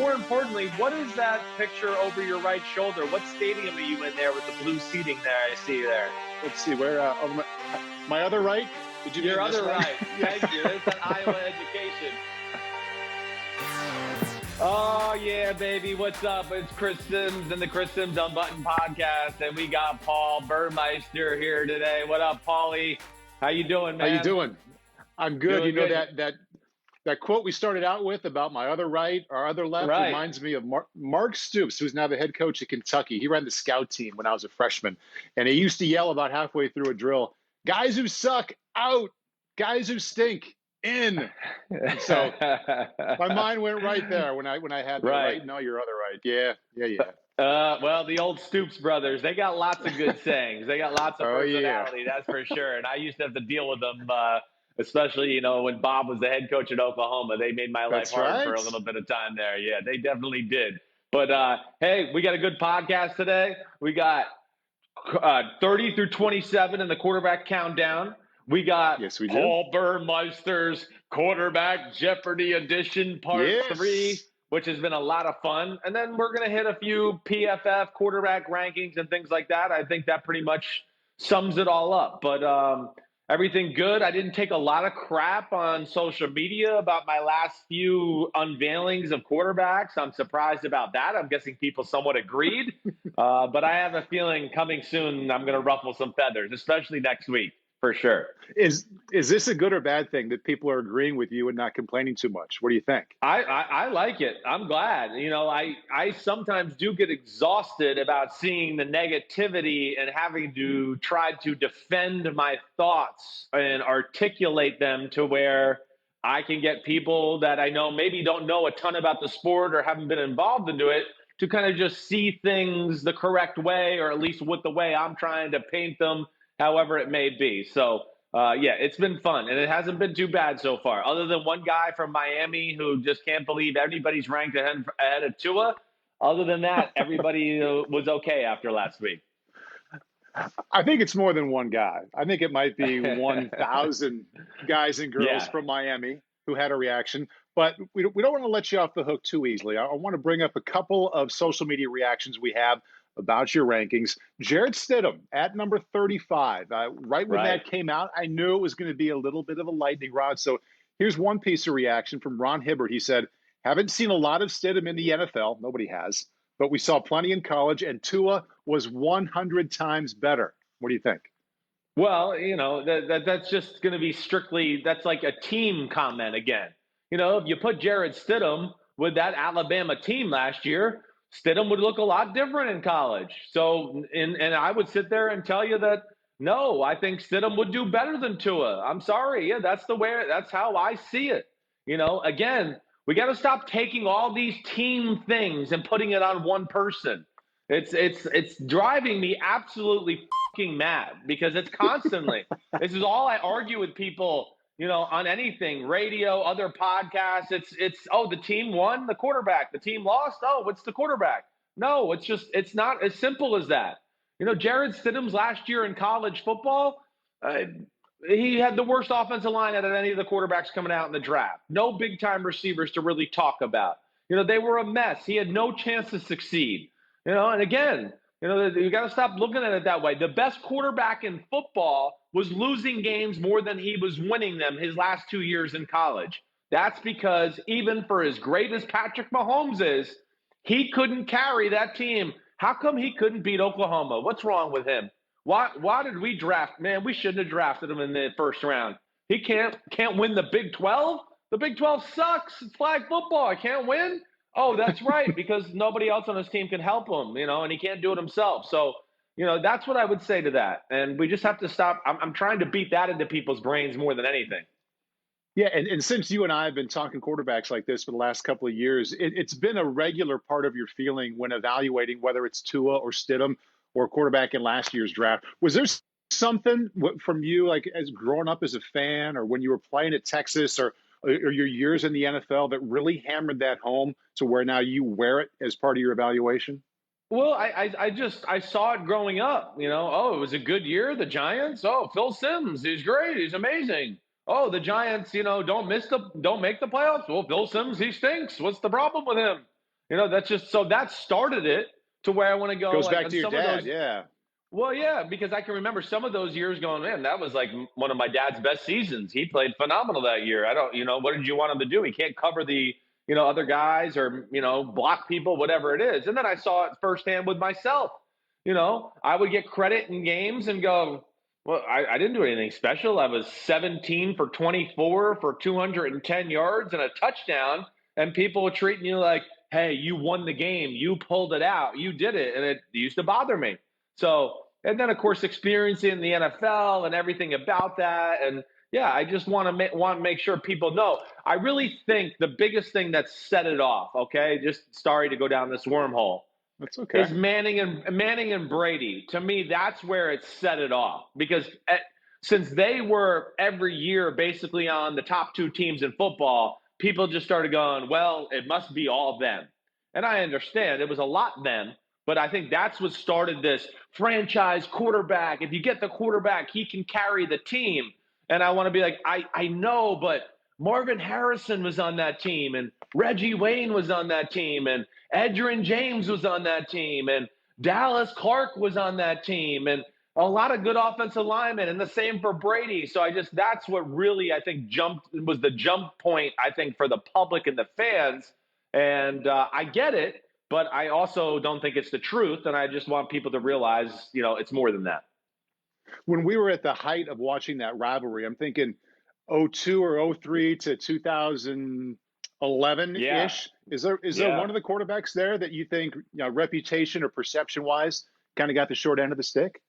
more importantly, what is that picture over your right shoulder? What stadium are you in there with the blue seating there? I see there. Let's see where over my other right. Did you Your mean this other one? right. Thank you. That's that Iowa education. Oh, yeah, baby. What's up? It's Chris Sims and the Chris Sims Unbuttoned podcast, and we got Paul Burmeister here today. What up, Paulie? How you doing, man? How you doing? I'm good. Doing you know good. that quote we started out with about my other right, our other left, Right. reminds me of Mark Stoops, who's now the head coach at Kentucky. He ran the scout team when I was a freshman, and he used to yell about halfway through a drill, "Guys who suck, out. Guys who stink, in." And so my mind went right there when I had the right. No, your other right. Yeah. Well, the old Stoops brothers, they got lots of good sayings. They got lots of personality, that's for sure. And I used to have to deal with them, especially, when Bob was the head coach at Oklahoma. They made my life hard for a little bit of time there. Yeah, they definitely did. But, hey, we got a good podcast today. We got 30 through 27 in the quarterback countdown. We got Paul Burmeister's quarterback Jeopardy edition part 3, which has been a lot of fun. And then we're going to hit a few PFF quarterback rankings and things like that. I think that pretty much sums it all up. But everything good. I didn't take a lot of crap on social media about my last few unveilings of quarterbacks. I'm surprised about that. I'm guessing people somewhat agreed. But I have a feeling coming soon I'm going to ruffle some feathers, especially next week. For sure. Is this a good or bad thing that people are agreeing with you and not complaining too much? What do you think? I like it. I'm glad. I sometimes do get exhausted about seeing the negativity and having to try to defend my thoughts and articulate them to where I can get people that I know maybe don't know a ton about the sport or haven't been involved into it to kind of just see things the correct way, or at least with the way I'm trying to paint them, however it may be. So, yeah, it's been fun, and it hasn't been too bad so far. Other than one guy from Miami who just can't believe everybody's ranked ahead of Tua. Other than that, everybody was okay after last week. I think it's more than one guy. I think it might be 1,000 guys and girls from Miami who had a reaction. But we don't want to let you off the hook too easily. I want to bring up a couple of social media reactions we have about your rankings. Jarrett Stidham at number 35. Right when that came out, I knew it was going to be a little bit of a lightning rod. So here's one piece of reaction from Ron Hibbert. He said, "Haven't seen a lot of Stidham in the NFL. Nobody has. But we saw plenty in college, and Tua was 100 times better." What do you think? Well, that's just going to be strictly, that's like a team comment again. If you put Jarrett Stidham with that Alabama team last year, Stidham would look a lot different in college. So, and I would sit there and tell you that, no, I think Stidham would do better than Tua. I'm sorry. Yeah, that's how I see it. Again, we got to stop taking all these team things and putting it on one person. It's driving me absolutely fucking mad because it's constantly, this is all I argue with people, on anything, radio, other podcasts. It's the team won, the quarterback. The team lost, it's the quarterback. No, it's not as simple as that. Jarrett Stidham's last year in college football, he had the worst offensive line out of any of the quarterbacks coming out in the draft. No big-time receivers to really talk about. They were a mess. He had no chance to succeed. And again, you got to stop looking at it that way. The best quarterback in football was losing games more than he was winning them his last 2 years in college. That's because even for as great as Patrick Mahomes is, he couldn't carry that team. How come he couldn't beat Oklahoma? What's wrong with him? Why did we draft? Man, we shouldn't have drafted him in the first round. He can't win the Big 12? The Big 12 sucks. It's flag football. I can't win? Oh, that's right, because nobody else on his team can help him, and he can't do it himself. So, that's what I would say to that. And we just have to stop. I'm trying to beat that into people's brains more than anything. Yeah, and since you and I have been talking quarterbacks like this for the last couple of years, it's been a regular part of your feeling when evaluating whether it's Tua or Stidham or quarterback in last year's draft. Was there something from you, like as growing up as a fan, or when you were playing at Texas, or your years in the NFL, that really hammered that home to where now you wear it as part of your evaluation? Well, I saw it growing up, it was a good year. The Giants. Oh, Phil Simms, he's great. He's amazing. Oh, the Giants, don't make the playoffs. Well, Phil Simms, he stinks. What's the problem with him? That's just so that started it to where I want to go Goes like back on to your some of dad, those. yeah. Well, yeah, because I can remember some of those years going, man, that was like one of my dad's best seasons. He played phenomenal that year. I don't, what did you want him to do? He can't cover the, other guys or, block people, whatever it is. And then I saw it firsthand with myself. I would get credit in games and go, well, I didn't do anything special. I was 17 for 24 for 210 yards and a touchdown. And people were treating you like, hey, you won the game. You pulled it out. You did it. And it used to bother me. So, and then of course experiencing the NFL and everything about that, and yeah, I just want to make sure people know. I really think the biggest thing that set it off. Okay, just sorry to go down this wormhole. That's okay. Is Manning and Brady. To me, that's where it set it off because since they were every year basically on the top two teams in football, people just started going, well, it must be all them. And I understand it was a lot them, but I think that's what started this franchise quarterback. If you get the quarterback, he can carry the team. And I want to be like, I know, but Marvin Harrison was on that team, and Reggie Wayne was on that team, and Edgerrin James was on that team, and Dallas Clark was on that team, and a lot of good offensive linemen, and the same for Brady. So that's what really I think was the jump point, I think, for the public and the fans. And I get it, but I also don't think it's the truth. And I just want people to realize, it's more than that. When we were at the height of watching that rivalry, I'm thinking 02 or 03 to 2011 ish. Yeah. Is there one of the quarterbacks there that you think, reputation or perception wise, kind of got the short end of the stick?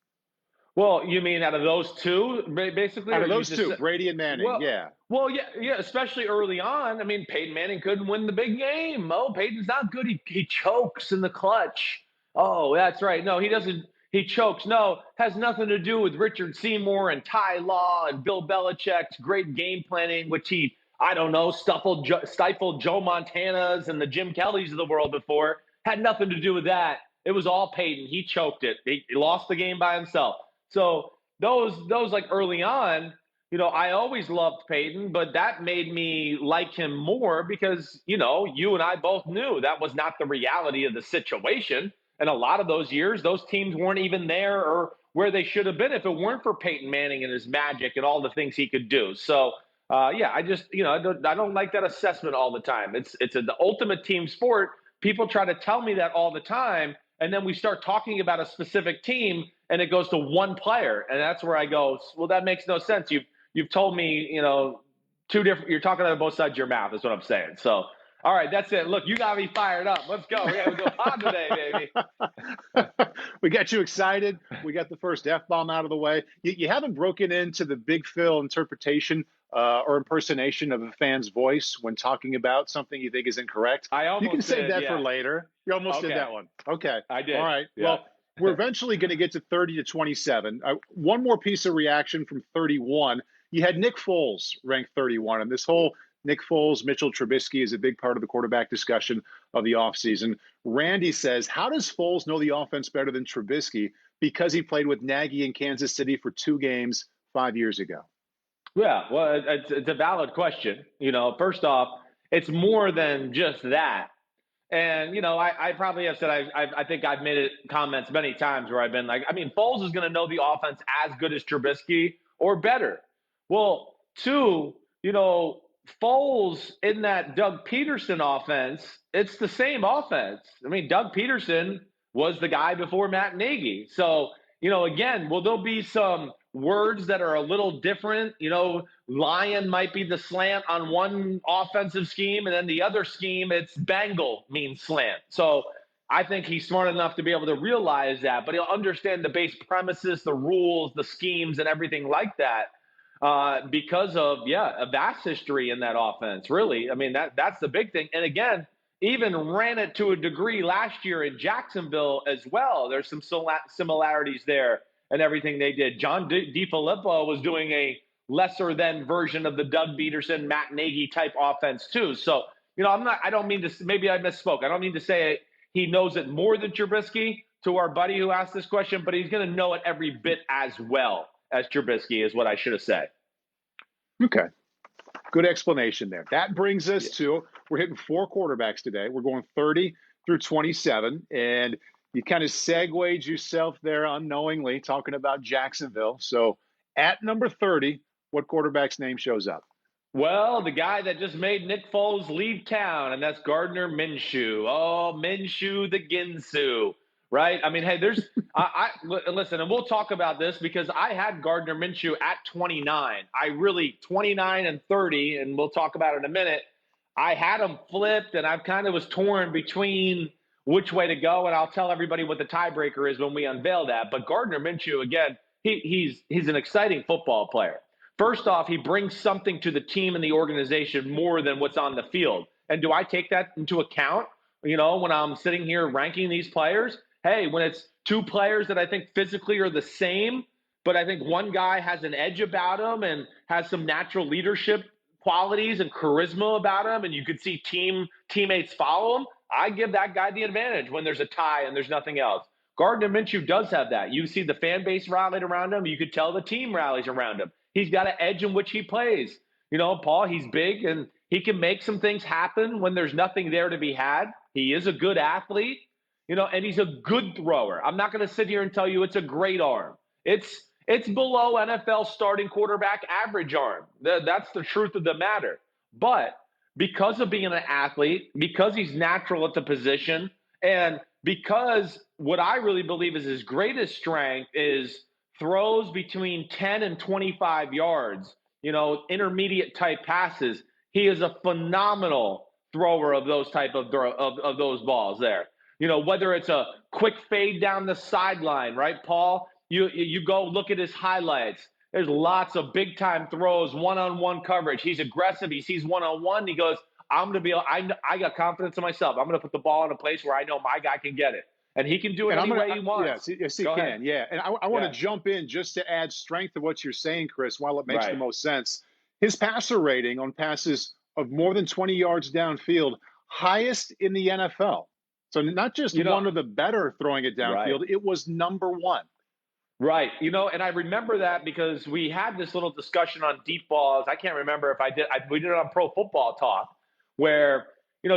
Well, you mean out of those two, basically? Out of those two, Brady and Manning, well, yeah. Well, yeah, especially early on. I mean, Peyton Manning couldn't win the big game. Oh, Peyton's not good. He chokes in the clutch. Oh, that's right. No, he doesn't. He chokes. No, has nothing to do with Richard Seymour and Ty Law and Bill Belichick's great game planning, which he, I don't know, stifled Joe Montana's and the Jim Kellys of the world before. Had nothing to do with that. It was all Peyton. He choked it. He lost the game by himself. So those like early on, I always loved Peyton, but that made me like him more because, you and I both knew that was not the reality of the situation. And a lot of those years, those teams weren't even there or where they should have been if it weren't for Peyton Manning and his magic and all the things he could do. So, I just, I don't like that assessment all the time. It's the ultimate team sport. People try to tell me that all the time. And then we start talking about a specific team and it goes to one player. And that's where I go, well, that makes no sense. You've told me, two different, you're talking out of both sides of your mouth is what I'm saying. So, all right, that's it. Look, you got me fired up. Let's go. We got to go on today, baby. We got you excited. We got the first F-bomb out of the way. You haven't broken into the Big Phil interpretation or impersonation of a fan's voice when talking about something you think is incorrect. You can save that for later. You almost did that one. Okay. I did. All right. Yeah. Well, we're eventually going to get to 30 to 27. One more piece of reaction from 31. You had Nick Foles ranked 31, and this whole Nick Foles, Mitchell Trubisky is a big part of the quarterback discussion of the offseason. Randy says, how does Foles know the offense better than Trubisky? Because he played with Nagy in Kansas City for 2 games 5 years ago. Yeah, well, it's a valid question. First off, it's more than just that. And, I probably have said, I think I've made comments many times where I've been like, Foles is going to know the offense as good as Trubisky or better. Well, 2, Foles in that Doug Peterson offense, it's the same offense. Doug Peterson was the guy before Matt Nagy. So, again, will there be some words that are a little different? Lion might be the slant on one offensive scheme, and then the other scheme, it's Bengal means slant. So I think he's smart enough to be able to realize that, but he'll understand the base premises, the rules, the schemes, and everything like that. Because of, a vast history in that offense, really. That's the big thing. And again, even ran it to a degree last year in Jacksonville as well. There's some similarities there and everything they did. John DeFilippo was doing a lesser than version of the Doug Peterson, Matt Nagy type offense too. So, I don't mean to, maybe I misspoke. I don't mean to say he knows it more than Trubisky to our buddy who asked this question, but he's going to know it every bit as well as Trubisky is what I should have said. Okay. Good explanation there. That brings us to, we're hitting 4 quarterbacks today. We're going 30 through 27, and you kind of segued yourself there unknowingly talking about Jacksonville. So at number 30, what quarterback's name shows up? Well, the guy that just made Nick Foles leave town, and that's Gardner Minshew. Oh, Minshew the Ginsu, right? I mean, hey, listen, and we'll talk about this because I had Gardner Minshew at 29. 29 and 30, and we'll talk about it in a minute. I had him flipped, and I kind of was torn between which way to go, and I'll tell everybody what the tiebreaker is when we unveil that. But Gardner Minshew, again, he's an exciting football player. First off, he brings something to the team and the organization more than what's on the field. And do I take that into account, when I'm sitting here ranking these players? Hey, when it's two players that I think physically are the same, but I think one guy has an edge about him and has some natural leadership qualities and charisma about him, and you could see teammates follow him, I give that guy the advantage when there's a tie and there's nothing else. Gardner Minshew does have that. You see the fan base rallied around him. You could tell the team rallies around him. He's got an edge in which he plays. Paul, he's big, and he can make some things happen when there's nothing there to be had. He is a good athlete, and he's a good thrower. I'm not going to sit here and tell you it's a great arm. It's below NFL starting quarterback average arm. That's the truth of the matter. But because of being an athlete, because he's natural at the position, and because what I really believe is his greatest strength is throws between 10 and 25 yards, intermediate type passes, he is a phenomenal thrower of those type of those balls there. Whether it's a quick fade down the sideline, right, Paul? You go look at his highlights. There's lots of big time throws, one-on-one coverage. He's aggressive. He sees one-on-one. He goes, I got confidence in myself. I'm going to put the ball in a place where I know my guy can get it. And he can do it any way he wants. Yes, he can. Yeah. And I want to jump in just to add strength to what you're saying, Chris, while it makes the most sense. His passer rating on passes of more than 20 yards downfield, highest in the NFL. So not just one of the better throwing it downfield, it was number one. Right. And I remember that because we had this little discussion on deep balls. I can't remember if we did it on Pro Football Talk, where,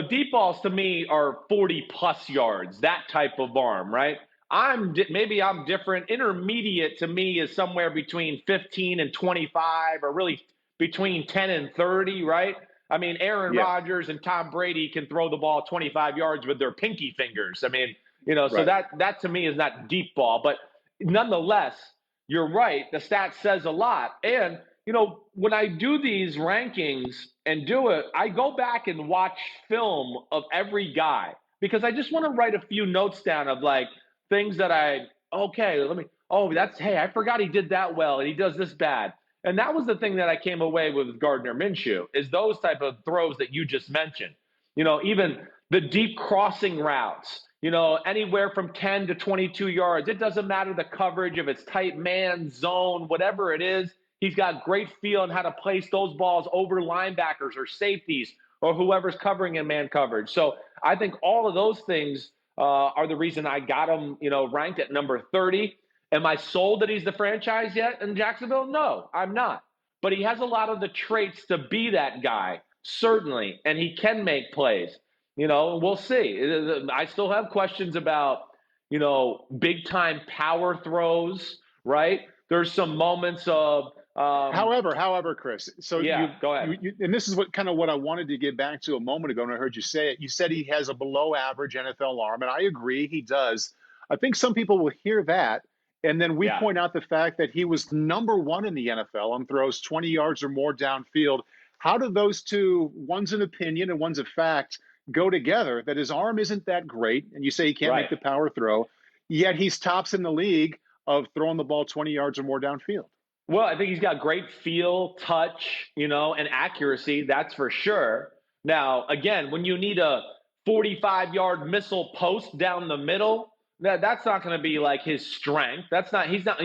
deep balls to me are 40 plus yards, that type of arm, right? Maybe I'm different. Intermediate to me is somewhere between 15 and 25, or really between 10 and 30, right? I mean, Aaron Rodgers and Tom Brady can throw the ball 25 yards with their pinky fingers. I mean, so that to me is not deep ball, but nonetheless, you're right. The stat says a lot. And, when I do these rankings and do it, I go back and watch film of every guy because I just want to write a few notes down of like things that I forgot he did that well and he does this bad. And that was the thing that I came away with Gardner Minshew is those type of throws that you just mentioned. Even the deep crossing routes, anywhere from 10 to 22 yards. It doesn't matter the coverage, if it's tight man, zone, whatever it is. He's got great feel on how to place those balls over linebackers or safeties or whoever's covering in man coverage. So I think all of those things are the reason I got him, ranked at number 30. Am I sold that he's the franchise yet in Jacksonville? No, I'm not. But he has a lot of the traits to be that guy, certainly, and he can make plays. We'll see. I still have questions about, big time power throws, right? There's some moments of However, Chris, so go ahead. And this is what I wanted to get back to a moment ago when I heard you say it. You said he has a below average NFL arm, and I agree he does. I think some people will hear that, and then we point out the fact that he was number one in the NFL on throws 20 yards or more downfield. How do those two, one's an opinion and one's a fact, go together? That his arm isn't that great, and you say he can't make the power throw, yet he's tops in the league of throwing the ball 20 yards or more downfield. Well, I think he's got great feel, touch, and accuracy. That's for sure. Now, again, when you need a 45-yard missile post down the middle, that's not going to be like his strength. He's not,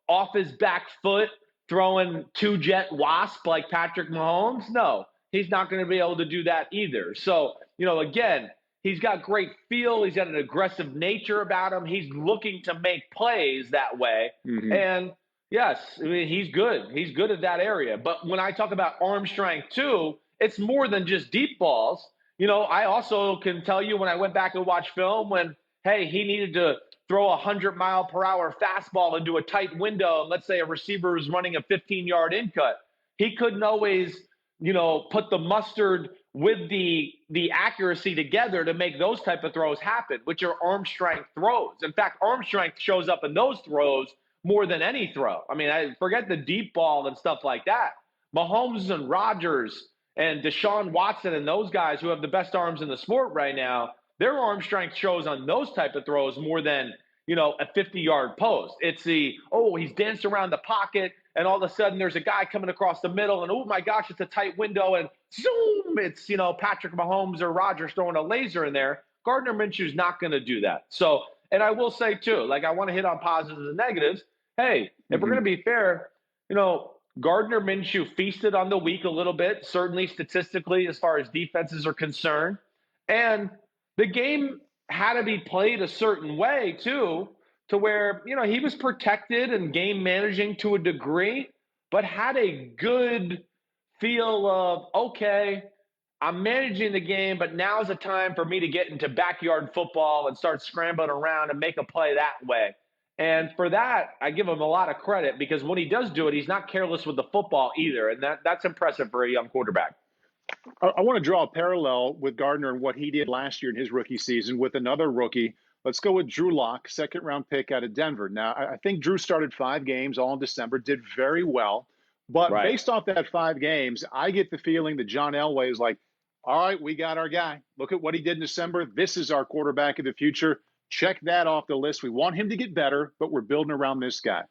off his back foot throwing two-jet wasp like Patrick Mahomes. No, he's not going to be able to do that either. So, again, he's got great feel. He's got an aggressive nature about him. He's looking to make plays that way. Mm-hmm. And yes, I mean, he's good. He's good at that area. But when I talk about arm strength too, it's more than just deep balls. I also can tell you when I went back and watched film when, hey, he needed to throw a 100-mile-per-hour fastball into a tight window, and let's say a receiver was running a 15-yard in cut. He couldn't always, put the mustard with the accuracy together to make those type of throws happen, which are arm strength throws. In fact, arm strength shows up in those throws more than any throw. I mean, I forget the deep ball and stuff like that. Mahomes and Rodgers and Deshaun Watson and those guys who have the best arms in the sport right now, their arm strength shows on those type of throws more than, a 50-yard post. It's he's danced around the pocket, and all of a sudden there's a guy coming across the middle, and oh my gosh, it's a tight window, and zoom, it's, Patrick Mahomes or Rodgers throwing a laser in there. Gardner Minshew's not going to do that. So, and I will say too, like I want to hit on positives and negatives. Hey, if we're going to be fair, Gardner Minshew feasted on the week a little bit, certainly statistically as far as defenses are concerned. And the game had to be played a certain way, too, to where, he was protected and game managing to a degree, but had a good feel of, okay, I'm managing the game, but now's the time for me to get into backyard football and start scrambling around and make a play that way. And for that, I give him a lot of credit because when he does do it, he's not careless with the football either. And that's impressive for a young quarterback. I want to draw a parallel with Gardner and what he did last year in his rookie season with another rookie. Let's go with Drew Lock, second-round pick out of Denver. Now, I think Drew started 5 games all in December, did very well. But based off that 5 games, I get the feeling that John Elway is like, all right, we got our guy. Look at what he did in December. This is our quarterback of the future. Check that off the list. We want him to get better, but we're building around this guy.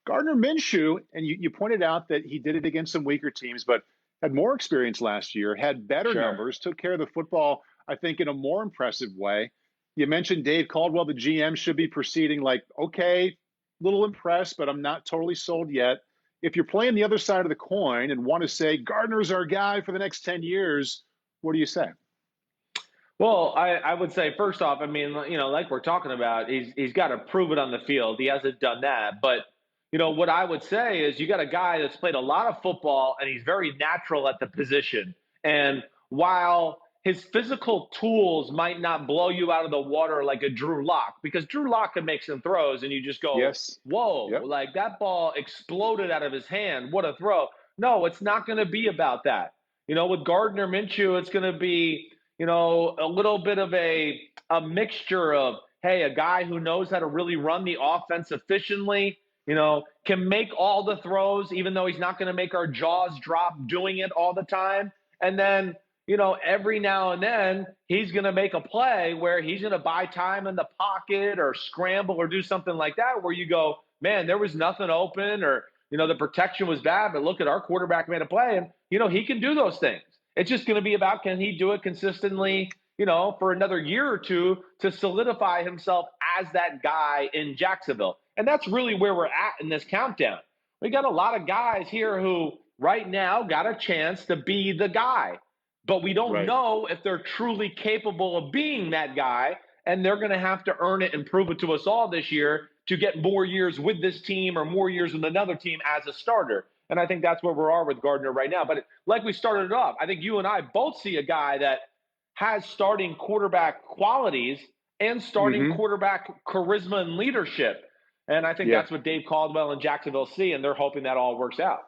Gardner Minshew, and you pointed out that he did it against some weaker teams, but had more experience last year, had better numbers, took care of the football, I think, in a more impressive way. You mentioned Dave Caldwell, the GM, should be proceeding like, okay, a little impressed, but I'm not totally sold yet. If you're playing the other side of the coin and want to say Gardner's our guy for the next 10 years, what do you say? Well, I would say, first off, I mean, like we're talking about, he's got to prove it on the field. He hasn't done that. But, what I would say is you got a guy that's played a lot of football, and he's very natural at the position. And while his physical tools might not blow you out of the water like a Drew Lock, because Drew Lock can make some throws, and you just go, whoa, like that ball exploded out of his hand. What a throw. No, it's not going to be about that. With Gardner Minshew, it's going to be – a little bit of a mixture of, hey, a guy who knows how to really run the offense efficiently, can make all the throws, even though he's not going to make our jaws drop doing it all the time. And then, every now and then he's going to make a play where he's going to buy time in the pocket or scramble or do something like that where you go, man, there was nothing open or, the protection was bad, but look at our quarterback made a play. And, he can do those things. It's just going to be about, can he do it consistently, for another year or two to solidify himself as that guy in Jacksonville. And that's really where we're at in this countdown. We got a lot of guys here who right now got a chance to be the guy, but we don't know if they're truly capable of being that guy. And they're going to have to earn it and prove it to us all this year to get more years with this team or more years with another team as a starter. And I think that's where we are with Gardner right now. But like we started it off, I think you and I both see a guy that has starting quarterback qualities and starting quarterback charisma and leadership. And I think that's what Dave Caldwell and Jacksonville see, and they're hoping that all works out.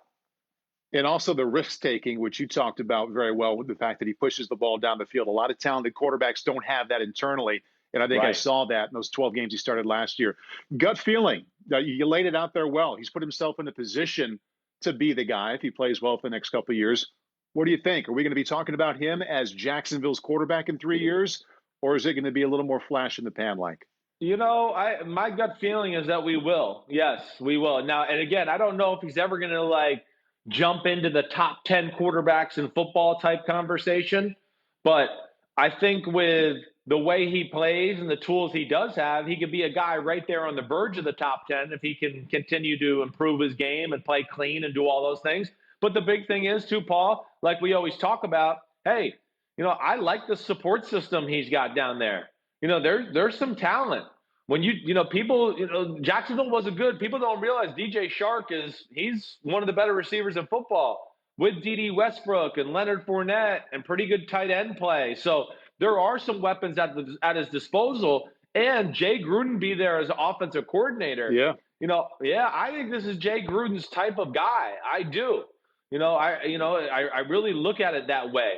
And also the risk-taking, which you talked about very well with the fact that he pushes the ball down the field. A lot of talented quarterbacks don't have that internally. And I think I saw that in those 12 games he started last year. Gut feeling, you laid it out there well. He's put himself in a position to be the guy if he plays well for the next couple of years. What do you think? Are we going to be talking about him as Jacksonville's quarterback in 3 years, or is it going to be a little more flash in the pan like? My gut feeling is that we will. Yes, we will. Now, and again, I don't know if he's ever going to jump into the top 10 quarterbacks in football type conversation, but I think with the way he plays and the tools he does have, he could be a guy right there on the verge of the top 10 if he can continue to improve his game and play clean and do all those things. But the big thing is, too, Paul, like we always talk about, hey, I like the support system he's got down there. There's some talent. When people, Jacksonville wasn't good. People don't realize DJ Shark he's one of the better receivers in football. with D.D. Westbrook and Leonard Fournette and pretty good tight end play. So there are some weapons at his disposal. And Jay Gruden be there as offensive coordinator. Yeah. I think this is Jay Gruden's type of guy. I do. I really look at it that way.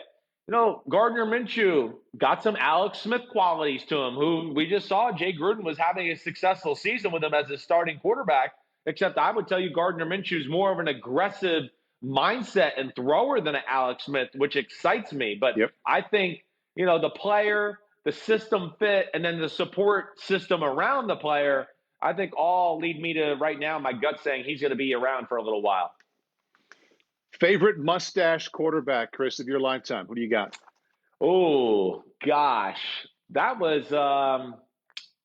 Gardner Minshew got some Alex Smith qualities to him, who we just saw Jay Gruden was having a successful season with him as his starting quarterback, except I would tell you Gardner Minshew is more of an aggressive mindset and thrower than an Alex Smith, which excites me. But I think, the player, the system fit, and then the support system around the player, I think all lead me to right now my gut saying he's going to be around for a little while. Favorite mustache quarterback, Chris, of your lifetime? Who do you got? Oh, gosh. That was, I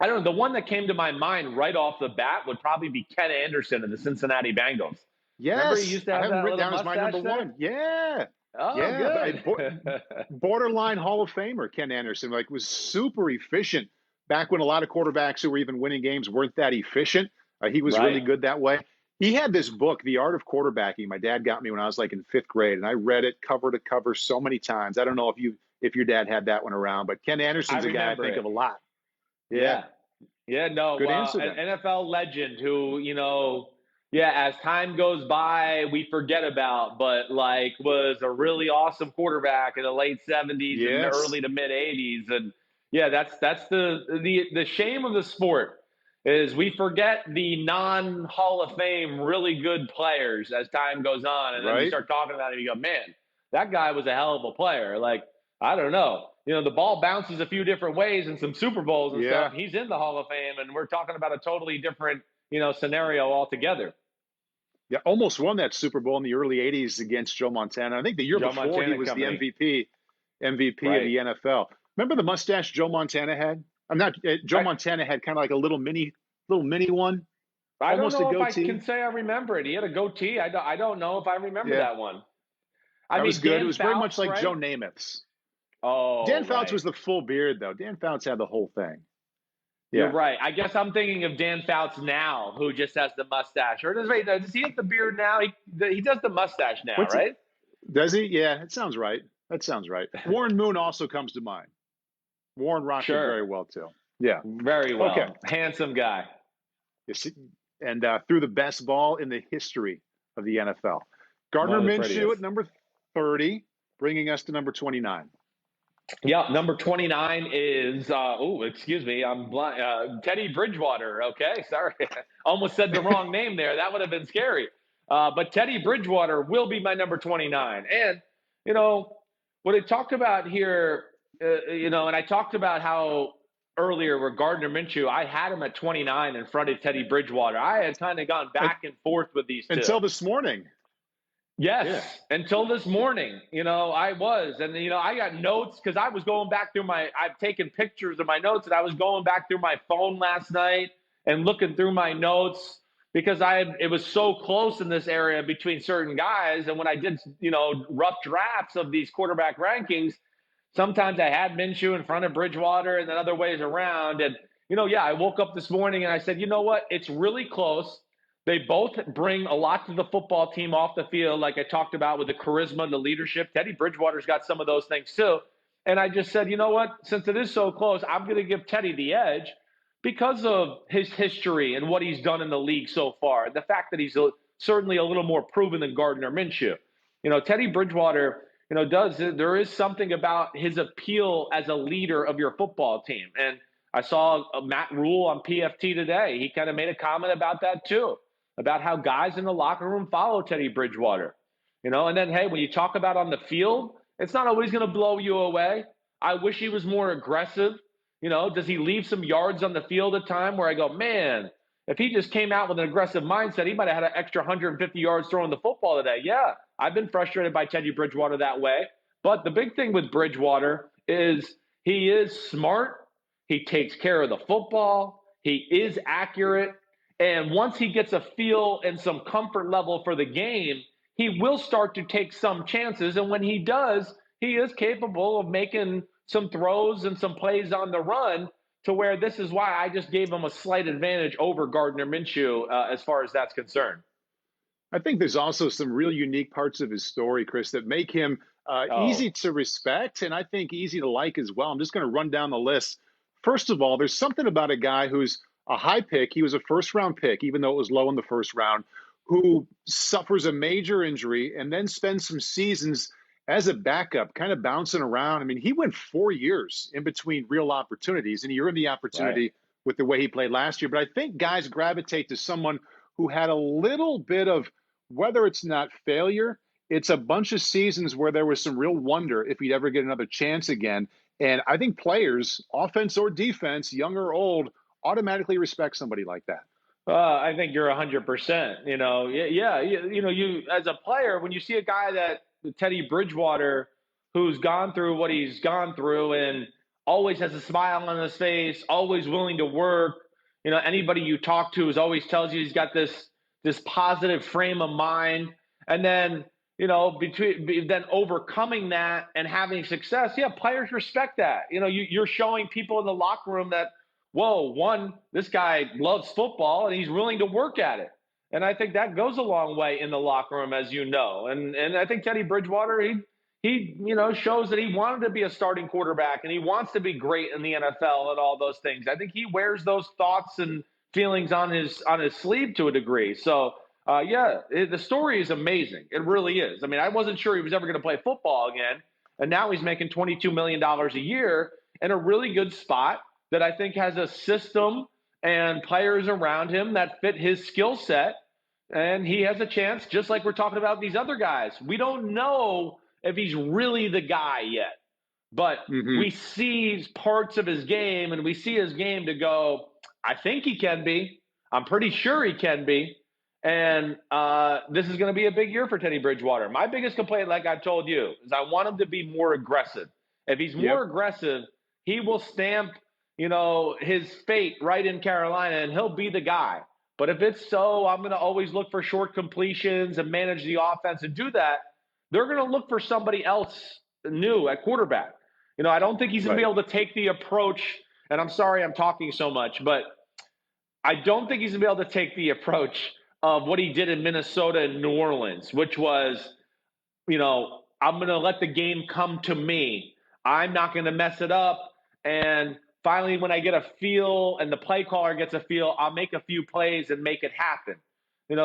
don't know. The one that came to my mind right off the bat would probably be Ken Anderson of the Cincinnati Bengals. Yes. Remember he used to have I have that written down little as my number mustache one. Yeah. Oh, yeah. good. Borderline Hall of Famer, Ken Anderson. Was super efficient back when a lot of quarterbacks who were even winning games weren't that efficient. He was really good that way. He had this book, The Art of Quarterbacking. My dad got me when I was in 5th grade, and I read it cover to cover so many times. I don't know if your dad had that one around, but Ken Anderson's a guy I think of a lot. Yeah. No, good answer, an NFL legend who, as time goes by, we forget about, but was a really awesome quarterback in the late 70s and early to mid 80s. And that's the shame of the sport. Is we forget the non-Hall of Fame really good players as time goes on. And then you start talking about it and you go, man, that guy was a hell of a player. I don't know. The ball bounces a few different ways in some Super Bowls and stuff. He's in the Hall of Fame, and we're talking about a totally different, scenario altogether. Yeah, almost won that Super Bowl in the early 80s against Joe Montana. I think the year before he was the MVP of the NFL. Remember the mustache Joe Montana had? Montana had kind of a little mini one. I don't know if I can say I remember it. He had a goatee. I don't know if I remember that one. That was good. It was very much like Joe Namath's. Oh, Dan Fouts was the full beard, though. Dan Fouts had the whole thing. You're right. I guess I'm thinking of Dan Fouts now, who just has the mustache. Or does he have the beard now? He does the mustache now, right? Does he? Yeah, it sounds right. That sounds right. Warren Moon also comes to mind. Warren rocked it very well, too. Yeah. Very well. Okay. Handsome guy. And threw the best ball in the history of the NFL. Gardner Minshew at number 30, bringing us to number 29. Yeah, number 29 is, excuse me, I'm blind. Teddy Bridgewater. Okay, sorry. Almost said the wrong name there. That would have been scary. But Teddy Bridgewater will be my number 29. And, what I talked about here, and I talked about how earlier with Gardner Minshew, I had him at 29 in front of Teddy Bridgewater. I had kind of gone back and forth with these two. Until this morning. Yes, until this morning, I was. And, I got notes because I was going back through I've taken pictures of my notes, and I was going back through my phone last night and looking through my notes because it was so close in this area between certain guys. And when I did, rough drafts of these quarterback rankings, sometimes I had Minshew in front of Bridgewater and then other ways around. And, I woke up this morning and I said, you know what? It's really close. They both bring a lot to the football team off the field, like I talked about with the charisma and the leadership. Teddy Bridgewater's got some of those things too. And I just said, you know what? Since it is so close, I'm going to give Teddy the edge because of his history and what he's done in the league so far. The fact that he's certainly a little more proven than Gardner Minshew. Teddy Bridgewater, there is something about his appeal as a leader of your football team. And I saw Matt Rule on PFT today. He kind of made a comment about that too, about how guys in the locker room follow Teddy Bridgewater. And then, hey, when you talk about on the field, it's not always going to blow you away. I wish he was more aggressive. Does he leave some yards on the field at time where I go, man, if he just came out with an aggressive mindset, he might have had an extra 150 yards throwing the football today. Yeah, I've been frustrated by Teddy Bridgewater that way. But the big thing with Bridgewater is he is smart. He takes care of the football. He is accurate. And once he gets a feel and some comfort level for the game, he will start to take some chances. And when he does, he is capable of making some throws and some plays on the run to where this is why I just gave him a slight advantage over Gardner Minshew as far as that's concerned. I think there's also some real unique parts of his story, Chris, that make him easy Oh, to respect and I think easy to like as well. I'm just going to run down the list. First of all, there's something about a guy who's a high pick. He was a first round pick, even though it was low in the first round, who suffers a major injury and then spends some seasons as a backup, kind of bouncing around. I mean, he went 4 years in between real opportunities, and he earned the right. opportunity with the way he played last year. But I think guys gravitate to someone who had a little bit of whether it's not failure, it's a bunch of seasons where there was some real wonder if he'd ever get another chance again. And I think players, offense or defense, young or old, automatically respect somebody like that. I think you're 100%. Yeah. You as a player, when you see a guy that Teddy Bridgewater, who's gone through what he's gone through, and always has a smile on his face, always willing to work. Anybody you talk to is always tells you he's got this positive frame of mind, and then between then overcoming that and having success. Yeah, players respect that. You're showing people in the locker room that whoa, one, this guy loves football and he's willing to work at it. And I think that goes a long way in the locker room, as you know. And I think Teddy Bridgewater, he shows that he wanted to be a starting quarterback and he wants to be great in the NFL and all those things. I think he wears those thoughts and feelings on his sleeve to a degree. So the story is amazing. It really is. I mean, I wasn't sure he was ever going to play football again, and now he's making $22 million a year in a really good spot that I think has a system and players around him that fit his skill set. And he has a chance, just like we're talking about these other guys. We don't know if he's really the guy yet, but Mm-hmm. we see parts of his game and we see his game to go, I think he can be. I'm pretty sure he can be. And this is going to be a big year for Teddy Bridgewater. My biggest complaint, like I told you, is I want him to be more aggressive. If he's more Yep. aggressive, he will stamp his fate right in Carolina, and he'll be the guy. But if it's so, I'm going to always look for short completions and manage the offense and do that. They're going to look for somebody else new at quarterback. I don't think he's going to be Right. able to take the approach. And I'm sorry I'm talking so much, but I don't think he's going to be able to take the approach of what he did in Minnesota and New Orleans, which was, I'm going to let the game come to me. I'm not going to mess it up. And finally, when I get a feel and the play caller gets a feel, I'll make a few plays and make it happen.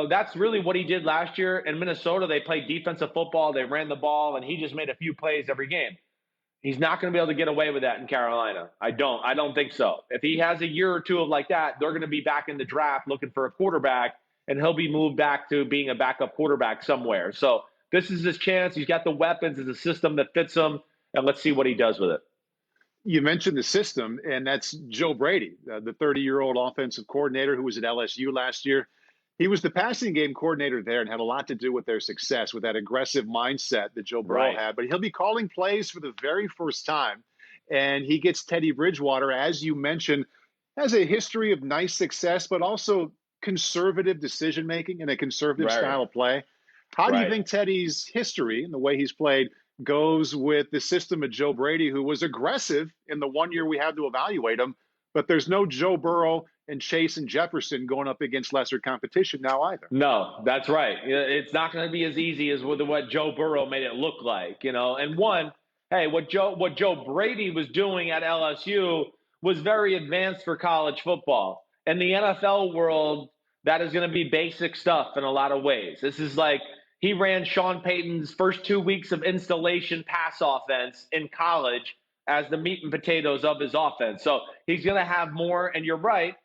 That's really what he did last year in Minnesota. They played defensive football, they ran the ball, and he just made a few plays every game. He's not going to be able to get away with that in Carolina. I don't think so. If he has a year or two of like that, they're going to be back in the draft looking for a quarterback, and he'll be moved back to being a backup quarterback somewhere. So this is his chance. He's got the weapons. It's a system that fits him, and let's see what he does with it. You mentioned the system, and that's Joe Brady, the 30-year-old offensive coordinator who was at LSU last year. He was the passing game coordinator there and had a lot to do with their success, with that aggressive mindset that Joe Burrow Right. had. But he'll be calling plays for the very first time. And he gets Teddy Bridgewater, as you mentioned, has a history of nice success, but also conservative decision making and a conservative Right. style of play. How do you Right. think Teddy's history and the way he's played goes with the system of Joe Brady, who was aggressive in the 1 year we had to evaluate him, but there's no Joe Burrow and Chase and Jefferson going up against lesser competition now either. No, that's right. It's not going to be as easy as what Joe Burrow made it look like, And hey, what Joe Brady was doing at LSU was very advanced for college football. In the NFL world, that is going to be basic stuff in a lot of ways. This is like he ran Sean Payton's first 2 weeks of installation pass offense in college as the meat and potatoes of his offense. So he's going to have more, and you're right,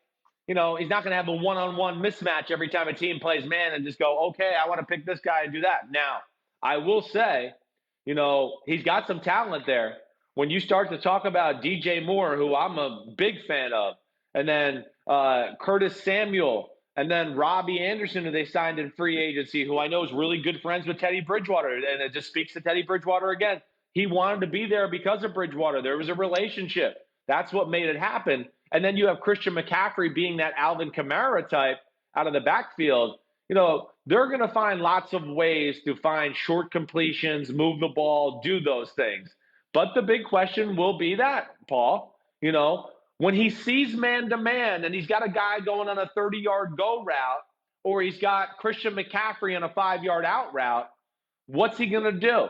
he's not going to have a one-on-one mismatch every time a team plays man and just go, okay, I want to pick this guy and do that. Now, I will say, he's got some talent there. When you start to talk about DJ Moore, who I'm a big fan of, and then Curtis Samuel, and then Robbie Anderson, who they signed in free agency, who I know is really good friends with Teddy Bridgewater, and it just speaks to Teddy Bridgewater again. He wanted to be there because of Bridgewater. There was a relationship. That's what made it happen. And then you have Christian McCaffrey being that Alvin Kamara type out of the backfield. They're going to find lots of ways to find short completions, move the ball, do those things. But the big question will be that, Paul, when he sees man to man and he's got a guy going on a 30-yard go route, or he's got Christian McCaffrey on a 5-yard out route, what's he going to do?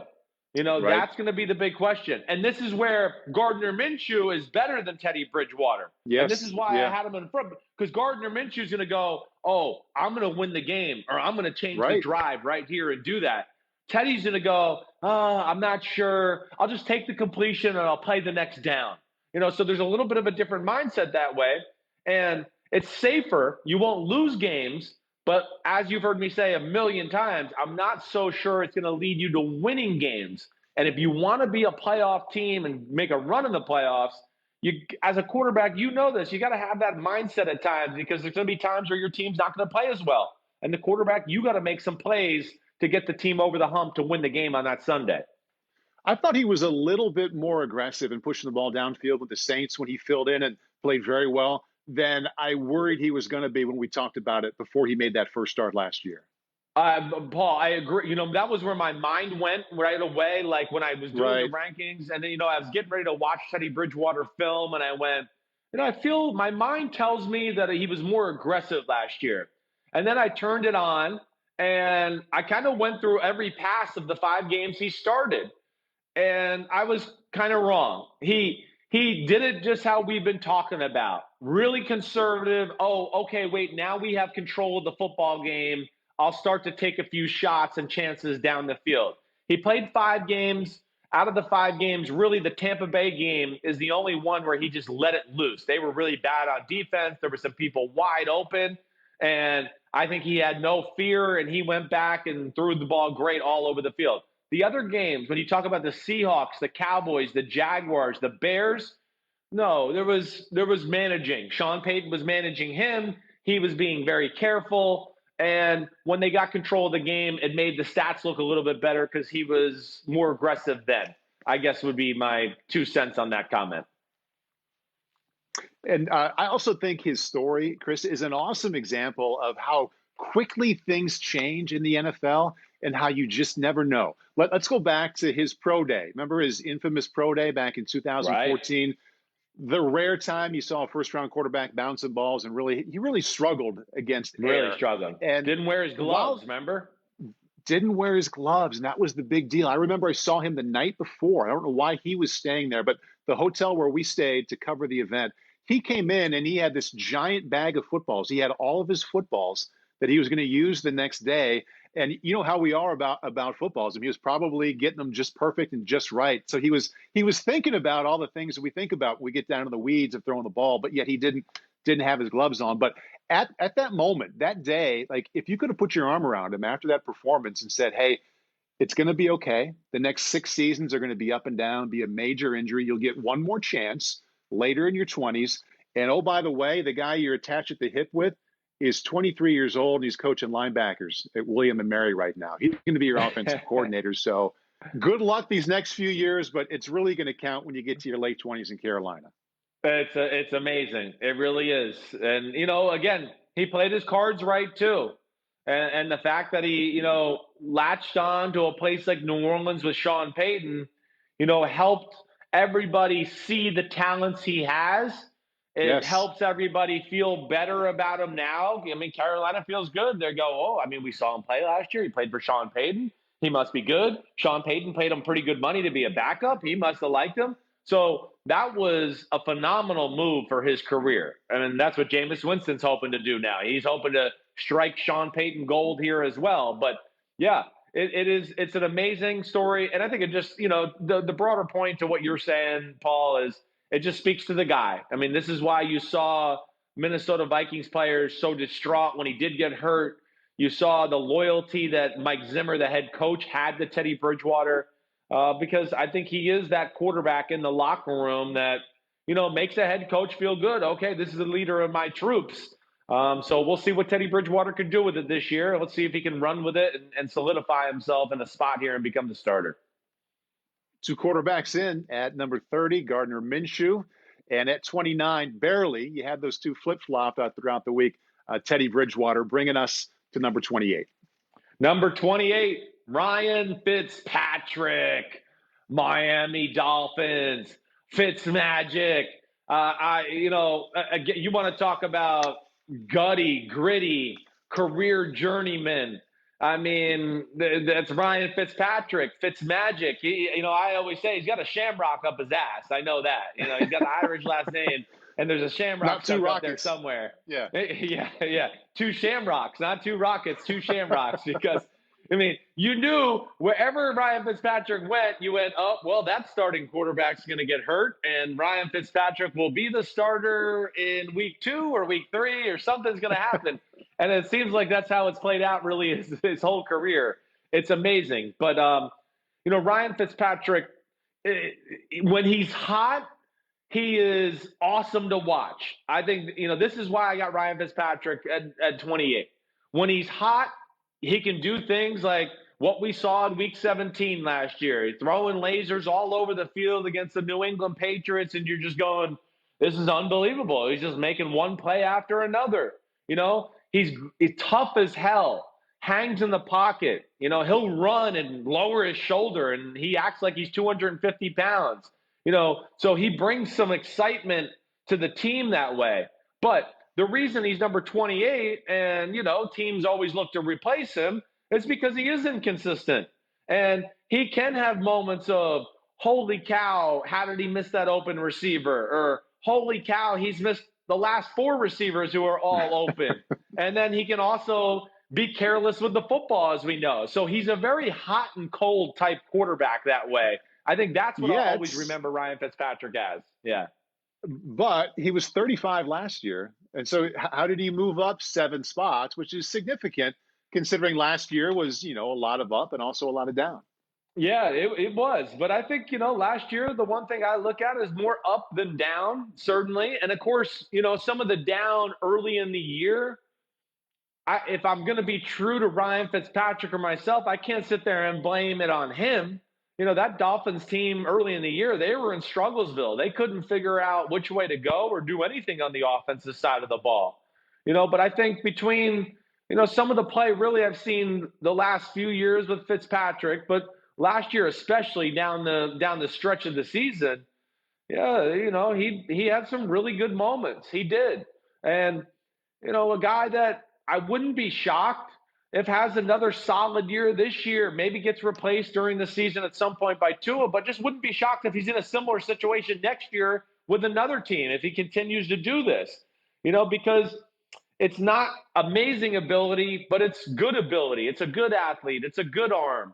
Right. That's going to be the big question. And this is where Gardner Minshew is better than Teddy Bridgewater. Yes. And this is why Yeah. I had him in front, because Gardner Minshew is going to go, oh, I'm going to win the game, or I'm going to change the drive right here and do that. Teddy's going to go, I'm not sure. I'll just take the completion and I'll play the next down. So there's a little bit of a different mindset that way. And it's safer. You won't lose games. But as you've heard me say a million times, I'm not so sure it's going to lead you to winning games. And if you want to be a playoff team and make a run in the playoffs, as a quarterback, you know this. You got to have that mindset at times, because there's going to be times where your team's not going to play as well. And the quarterback, you got to make some plays to get the team over the hump to win the game on that Sunday. I thought he was a little bit more aggressive in pushing the ball downfield with the Saints when he filled in and played very well than I worried he was going to be when we talked about it before he made that first start last year. Paul, I agree. That was where my mind went right away. Like when I was doing the rankings, and then, I was getting ready to watch Teddy Bridgewater film, and I went, I feel my mind tells me that he was more aggressive last year. And then I turned it on, and I kind of went through every pass of the 5 games he started. And I was kind of wrong. He did it just how we've been talking about. Really conservative. Oh, okay, wait, now we have control of the football game. I'll start to take a few shots and chances down the field. He played 5 games. Out of the 5 games, really the Tampa Bay game is the only one where he just let it loose. They were really bad on defense. There were some people wide open. And I think he had no fear, and he went back and threw the ball great all over the field. The other games, when you talk about the Seahawks, the Cowboys, the Jaguars, the Bears, no, there was managing. Sean Payton was managing him. He was being very careful. And when they got control of the game, it made the stats look a little bit better because he was more aggressive then, I guess would be my 2 cents on that comment. And I also think his story, Chris, is an awesome example of how quickly things change in the NFL and how you just never know. Let's go back to his pro day. Remember his infamous pro day back in 2014? Right. The rare time you saw a first-round quarterback bouncing balls, and he really struggled against air. Really struggled. And didn't wear his gloves, remember? Didn't wear his gloves, and that was the big deal. I remember I saw him the night before. I don't know why he was staying there, but the hotel where we stayed to cover the event, he came in and he had this giant bag of footballs. He had all of his footballs that he was going to use the next day. And you know how we are about footballs. I mean, he was probably getting them just perfect and just right. So he was thinking about all the things that we think about when we get down to the weeds of throwing the ball, but yet he didn't have his gloves on. But at that moment, that day, like if you could have put your arm around him after that performance and said, hey, it's going to be okay. The next 6 seasons are going to be up and down, be a major injury. You'll get one more chance later in your 20s. And oh, by the way, the guy you're attached at the hip with is 23 years old, and he's coaching linebackers at William and Mary right now. He's going to be your offensive coordinator. So good luck these next few years, but it's really going to count when you get to your late 20s in Carolina. It's amazing. It really is. And, again, he played his cards right, too. And the fact that he, latched on to a place like New Orleans with Sean Payton, helped everybody see the talents he has. It helps everybody feel better about him now. I mean, Carolina feels good. They go, we saw him play last year. He played for Sean Payton. He must be good. Sean Payton paid him pretty good money to be a backup. He must have liked him. So that was a phenomenal move for his career. And that's what Jameis Winston's hoping to do now. He's hoping to strike Sean Payton gold here as well. But, yeah, it's an amazing story. And I think it just, the broader point to what you're saying, Paul, is it just speaks to the guy. I mean, this is why you saw Minnesota Vikings players so distraught when he did get hurt. You saw the loyalty that Mike Zimmer, the head coach, had to Teddy Bridgewater, because I think he is that quarterback in the locker room that, makes a head coach feel good. Okay, this is the leader of my troops. So we'll see what Teddy Bridgewater can do with it this year. Let's see if he can run with it and solidify himself in a spot here and become the starter. 2 quarterbacks in at number 30, Gardner Minshew, and at 29, barely, you had those 2 flip-flopped throughout the week, Teddy Bridgewater, bringing us to number 28. Number 28, Ryan Fitzpatrick, Miami Dolphins, Fitzmagic. You want to talk about gutty, gritty, career journeymen. I mean, that's Ryan Fitzpatrick, Fitzmagic. I always say he's got a shamrock up his ass. I know that. He's got an Irish last name, and there's a shamrock Not two stuck up there rockets. somewhere. Yeah. Yeah. Two shamrocks, not two rockets, two shamrocks. Because, I mean, you knew wherever Ryan Fitzpatrick went, you went, oh, well, that starting quarterback's going to get hurt, and Ryan Fitzpatrick will be the starter in week 2 or week 3 or something's going to happen. And it seems like that's how it's played out really his whole career. It's amazing. But, Ryan Fitzpatrick, when he's hot, he is awesome to watch. I think, this is why I got Ryan Fitzpatrick at 28. When he's hot, he can do things like what we saw in week 17 last year. He's throwing lasers all over the field against the New England Patriots, and you're just going, this is unbelievable. He's just making one play after another. He's tough as hell, hangs in the pocket. He'll run and lower his shoulder, and he acts like he's 250 pounds. So he brings some excitement to the team that way. But the reason he's number 28 and, teams always look to replace him is because he is inconsistent. And he can have moments of, holy cow, how did he miss that open receiver? Or, holy cow, he's missed the last 4 receivers who are all open. And then he can also be careless with the football, as we know. So he's a very hot and cold type quarterback that way. I think that's what I'll always remember Ryan Fitzpatrick as. Yeah. But he was 35 last year. And so how did he move up 7 spots, which is significant considering last year was, a lot of up and also a lot of down. Yeah, it was. But I think, last year, the one thing I look at is more up than down, certainly. And of course, some of the down early in the year, if I'm going to be true to Ryan Fitzpatrick or myself, I can't sit there and blame it on him. That Dolphins team early in the year, they were in Strugglesville. They couldn't figure out which way to go or do anything on the offensive side of the ball. But I think between, some of the play really I've seen the last few years with Fitzpatrick, but last year especially down the stretch of the season, he had some really good moments. He did. And, a guy that I wouldn't be shocked if has another solid year this year, maybe gets replaced during the season at some point by Tua, but just wouldn't be shocked if he's in a similar situation next year with another team if he continues to do this, because it's not amazing ability, but it's good ability. It's a good athlete. It's a good arm.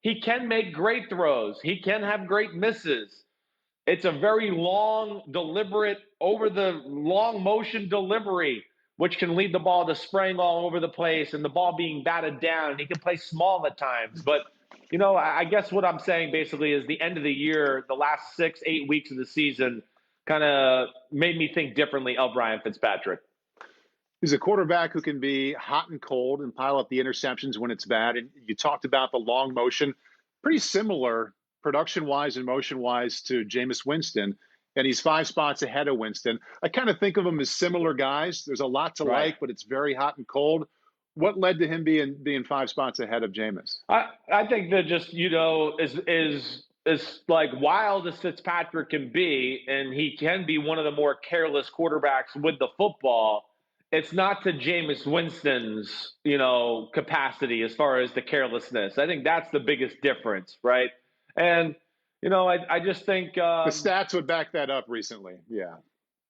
He can make great throws. He can have great misses. It's a very long, deliberate, over the long motion delivery, which can lead the ball to spraying all over the place and the ball being batted down. And he can play small at times. But, I guess what I'm saying basically is the end of the year, the last 6-8 weeks of the season kind of made me think differently of Ryan Fitzpatrick. He's a quarterback who can be hot and cold and pile up the interceptions when it's bad. And you talked about the long motion, pretty similar production-wise and motion-wise to Jameis Winston. And he's 5 spots ahead of Winston. I kind of think of them as similar guys. There's a lot to like, but it's very hot and cold. What led to him being 5 spots ahead of Jameis? I think that just, is like wild as Fitzpatrick can be, and he can be one of the more careless quarterbacks with the football. It's not to Jameis Winston's, capacity as far as the carelessness. I think that's the biggest difference, right? And, I just think the stats would back that up recently. Yeah.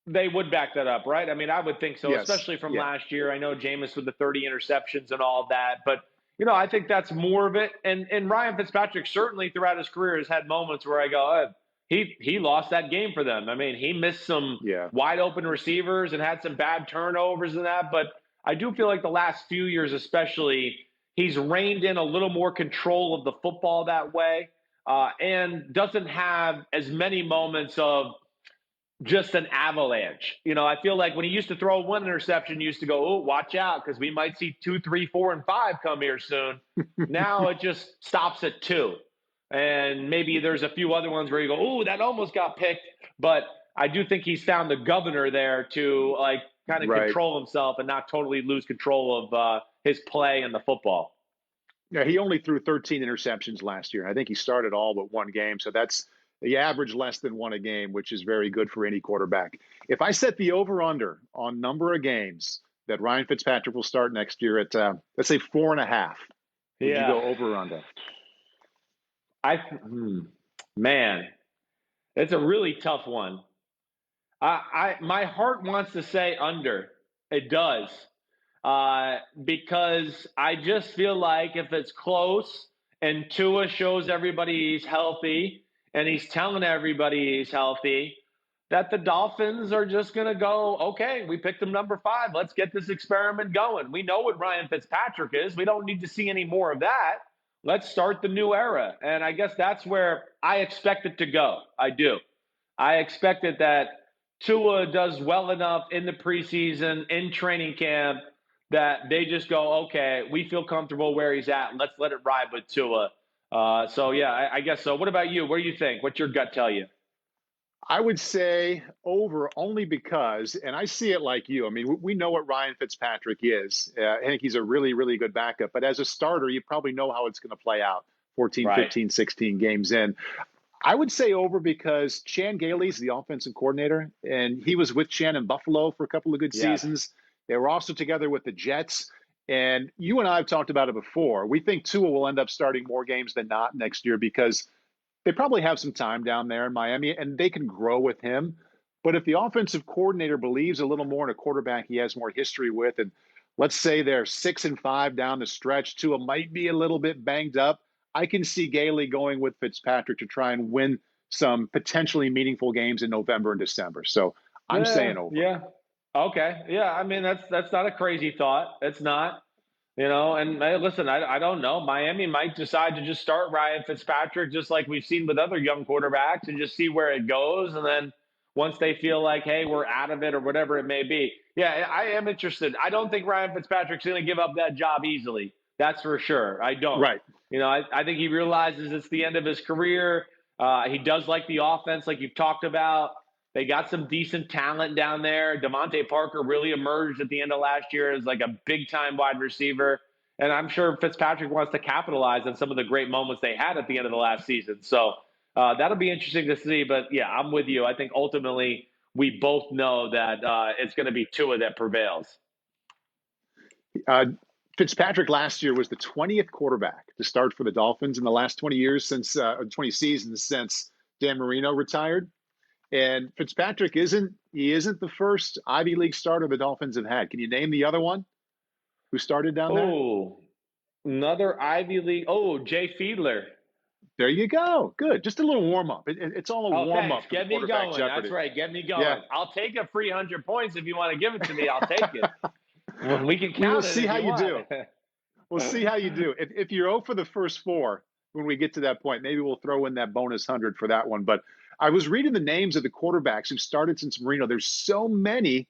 They would back that up, right? I mean, I would think so, yes. Especially from last year. I know Jameis with the 30 interceptions and all of that, but I think that's more of it. And Ryan Fitzpatrick certainly throughout his career has had moments where I go, he lost that game for them. I mean, he missed some wide open receivers and had some bad turnovers and that, but I do feel like the last few years especially, he's reined in a little more control of the football that way. And doesn't have as many moments of just an avalanche. I feel like when he used to throw 1 interception, he used to go, oh, watch out, because we might see 2, 3, 4, and 5 come here soon. Now it just stops at 2. And maybe there's a few other ones where you go, oh, that almost got picked. But I do think he's found the governor there to kind of control himself and not totally lose control of his play and the football. Yeah, he only threw 13 interceptions last year. I think he started all but 1 game. So that's the average less than 1 a game, which is very good for any quarterback. If I set the over-under on number of games that Ryan Fitzpatrick will start next year at, let's say, 4.5. Would you Yeah. go over or under? Man, it's a really tough one. My heart wants to say under. It does. Because I just feel like if it's close and Tua shows everybody he's healthy and he's telling everybody he's healthy, that the Dolphins are just going to go, okay, we picked him number 5. Let's get this experiment going. We know what Ryan Fitzpatrick is. We don't need to see any more of that. Let's start the new era. And I guess that's where I expect it to go. I do. I expected that Tua does well enough in the preseason, in training camp, that they just go, okay, we feel comfortable where he's at. Let's let it ride with Tua. I guess so. What about you? What do you think? What's your gut tell you? I would say over only because, and I see it like you. I mean, we know what Ryan Fitzpatrick is. I think he's a really, really good backup. But as a starter, you probably know how it's going to play out 14, Right. 15, 16 games in. I would say over because Chan Gailey's the offensive coordinator, and he was with Chan in Buffalo for a couple of good seasons. They were also together with the Jets. And you and I have talked about it before. We think Tua will end up starting more games than not next year because they probably have some time down there in Miami, and they can grow with him. But if the offensive coordinator believes a little more in a quarterback he has more history with, and let's say they're 6-5 down the stretch, Tua might be a little bit banged up, I can see Gailey going with Fitzpatrick to try and win some potentially meaningful games in November and December. So I'm saying over. Yeah. Okay. Yeah. I mean, that's not a crazy thought. It's not. And listen, I don't know. Miami might decide to just start Ryan Fitzpatrick just like we've seen with other young quarterbacks and just see where it goes. And then once they feel like, hey, we're out of it or whatever it may be. Yeah, I am interested. I don't think Ryan Fitzpatrick's going to give up that job easily. That's for sure. I don't. Right. I think he realizes it's the end of his career. He does like the offense like you've talked about. They got some decent talent down there. Devontae Parker really emerged at the end of last year as like a big-time wide receiver. And I'm sure Fitzpatrick wants to capitalize on some of the great moments they had at the end of the last season. So that'll be interesting to see. But, yeah, I'm with you. I think ultimately we both know that it's going to be Tua that prevails. Fitzpatrick last year was the 20th quarterback to start for the Dolphins in the last 20 years since 20 seasons since Dan Marino retired. And Fitzpatrick isn't the first Ivy League starter the Dolphins have had. Can you name the other one who started down there? Oh, another Ivy League. Oh, Jay Fiedler. There you go. Good. Just a little warm up. It's all a warm up. Get me going. Jeopardy. That's right. Get me going. Yeah. I'll take a free 100 points if you want to give it to me. I'll take it. Well, we can count. We'll see how you do. We'll see how you do. If you're 0 for the first 4, when we get to that point, maybe we'll throw in that bonus 100 for that one. But I was reading the names of the quarterbacks who started since Marino. There's so many.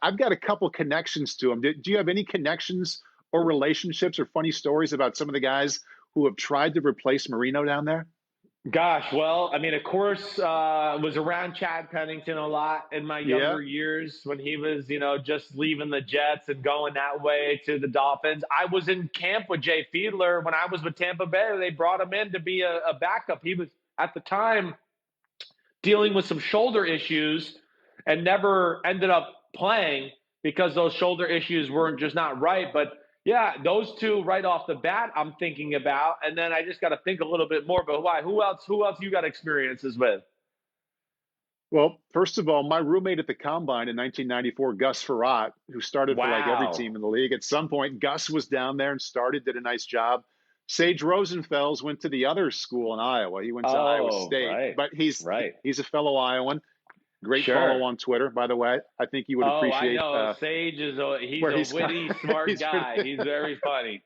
I've got a couple connections to them. Do you have any connections or relationships or funny stories about some of the guys who have tried to replace Marino down there? Gosh, well, I mean, of course, was around Chad Pennington a lot in my younger years when he was, just leaving the Jets and going that way to the Dolphins. I was in camp with Jay Fiedler when I was with Tampa Bay. They brought him in to be a backup. He was, at the time, dealing with some shoulder issues and never ended up playing because those shoulder issues weren't just not right. But yeah, those two right off the bat I'm thinking about. And then I just got to think a little bit more. But why? Who else you got experiences with? Well, first of all, my roommate at the Combine in 1994, Gus Frerotte, who started for like every team in the league. At some point, Gus was down there and started, did a nice job. Sage Rosenfels went to the other school in Iowa. He went to Iowa State. Right. But he's a fellow Iowan. Great follow on Twitter, by the way. I think you would appreciate. I know. Sage is he's a witty, smart guy. He's very funny.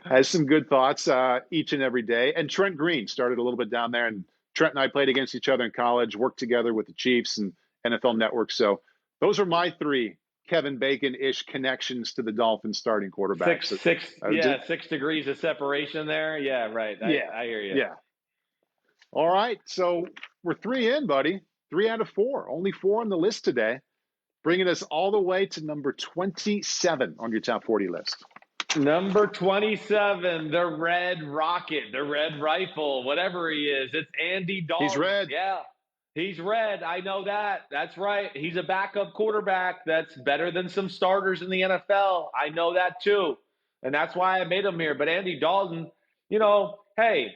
Has some good thoughts each and every day. And Trent Green started a little bit down there. And Trent and I played against each other in college, worked together with the Chiefs and NFL Network. So those are my 3 Kevin Bacon-ish connections to the Dolphins starting quarterbacks. 6 degrees of separation there. Yeah, right. I hear you. Yeah. All right. So we're 3 in, buddy. 3 out of 4. Only 4 on the list today, bringing us all the way to number 27 on your top 40 list. Number 27, the Red Rocket, the Red Rifle, whatever he is. It's Andy Dalton. He's red. Yeah. He's red. I know that. That's right. He's a backup quarterback that's better than some starters in the NFL. I know that too. And that's why I made him here. But Andy Dalton, hey,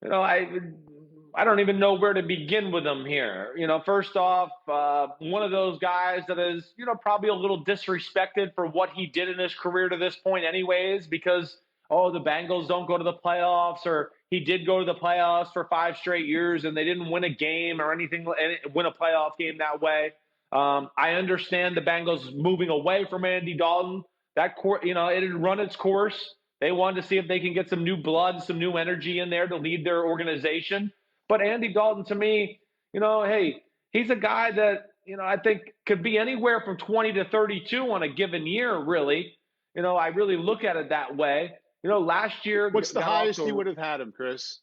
I don't even know where to begin with him here. First off, one of those guys that is, probably a little disrespected for what he did in his career to this point, anyways, because the Bengals don't go to the playoffs, or he did go to the playoffs for 5 straight years and they didn't win a game or anything, win a playoff game that way. I understand the Bengals moving away from Andy Dalton. That it had run its course. They wanted to see if they can get some new blood, some new energy in there to lead their organization. But Andy Dalton, to me, hey, he's a guy that, I think could be anywhere from 20 to 32 on a given year, really. I really look at it that way. Last year. What's the highest you would have had him, Chris?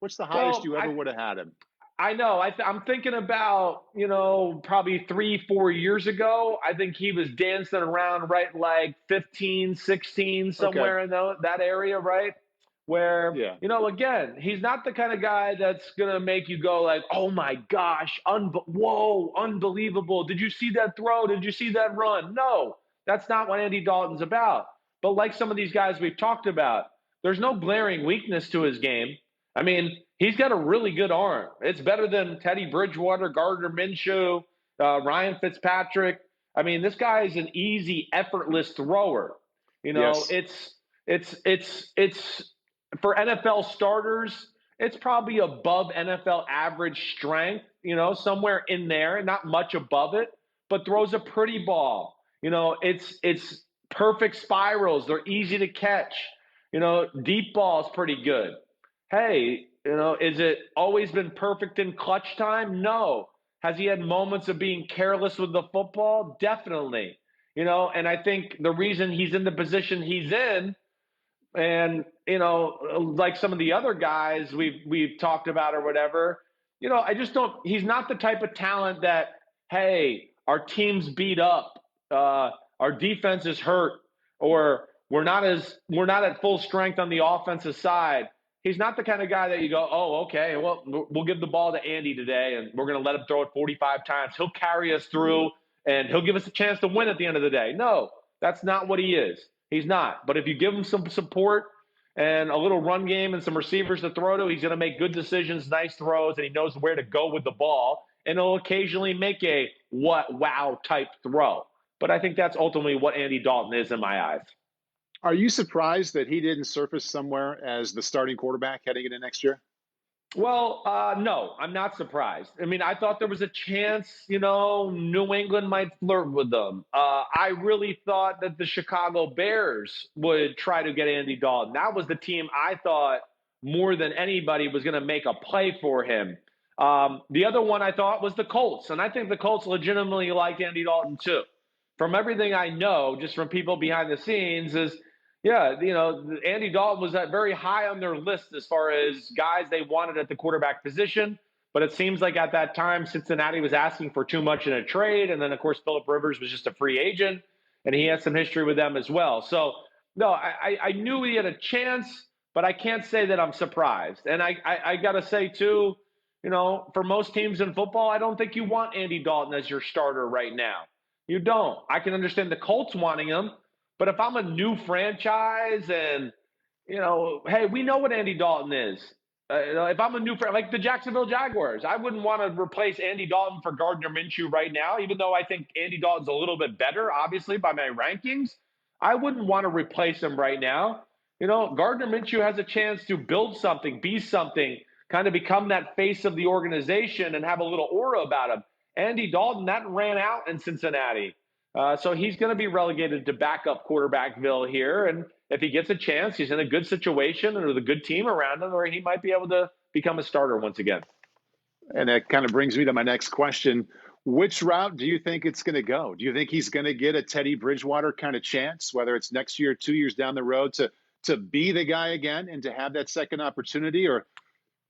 What's the highest you ever would have had him? I know. I'm thinking about, probably 3-4 years ago. I think he was dancing around right like 15, 16, somewhere in that area, right? Where, again, he's not the kind of guy that's going to make you go like, oh my gosh, whoa, unbelievable. Did you see that throw? Did you see that run? No, that's not what Andy Dalton's about. But like some of these guys we've talked about, there's no glaring weakness to his game. I mean, he's got a really good arm. It's better than Teddy Bridgewater, Gardner Minshew, Ryan Fitzpatrick. I mean, this guy is an easy, effortless thrower. It's for NFL starters, it's probably above NFL average strength, somewhere in there, not much above it, but throws a pretty ball. It's perfect spirals. They're easy to catch. Deep ball's pretty good. Hey, is it always been perfect in clutch time? No. Has he had moments of being careless with the football? Definitely. And I think the reason he's in the position he's in, and, like some of the other guys we've talked about or whatever, I just don't – he's not the type of talent that, hey, our team's beat up, our defense is hurt, or we're not at full strength on the offensive side. He's not the kind of guy that you go, oh, okay, well, we'll give the ball to Andy today, and we're going to let him throw it 45 times. He'll carry us through, and he'll give us a chance to win at the end of the day. No, that's not what he is. He's not. But if you give him some support and a little run game and some receivers to throw to, he's going to make good decisions, nice throws, and he knows where to go with the ball. And he'll occasionally make a wow type throw. But I think that's ultimately what Andy Dalton is in my eyes. Are you surprised that he didn't surface somewhere as the starting quarterback heading into next year? Well, no, I'm not surprised. I mean, I thought there was a chance, New England might flirt with them. I really thought that the Chicago Bears would try to get Andy Dalton. That was the team I thought more than anybody was going to make a play for him. The other one I thought was the Colts, and I think the Colts legitimately liked Andy Dalton too. From everything I know, just from people behind the scenes, is Andy Dalton was very high on their list as far as guys they wanted at the quarterback position. But it seems like at that time, Cincinnati was asking for too much in a trade. And then, of course, Phillip Rivers was just a free agent, and he had some history with them as well. So, no, I knew he had a chance, but I can't say that I'm surprised. And I got to say, too, for most teams in football, I don't think you want Andy Dalton as your starter right now. You don't. I can understand the Colts wanting him. But if I'm a new franchise and, hey, we know what Andy Dalton is. If I'm a new like the Jacksonville Jaguars, I wouldn't want to replace Andy Dalton for Gardner Minshew right now, even though I think Andy Dalton's a little bit better, obviously, by my rankings. I wouldn't want to replace him right now. Gardner Minshew has a chance to build something, be something, kind of become that face of the organization and have a little aura about him. Andy Dalton, that ran out in Cincinnati. So he's going to be relegated to backup quarterbackville here. And if he gets a chance, he's in a good situation and with a good team around him where he might be able to become a starter once again. And that kind of brings me to my next question. Which route do you think it's going to go? Do you think he's going to get a Teddy Bridgewater kind of chance, whether it's next year, 2 years down the road, to be the guy again and to have that second opportunity? Or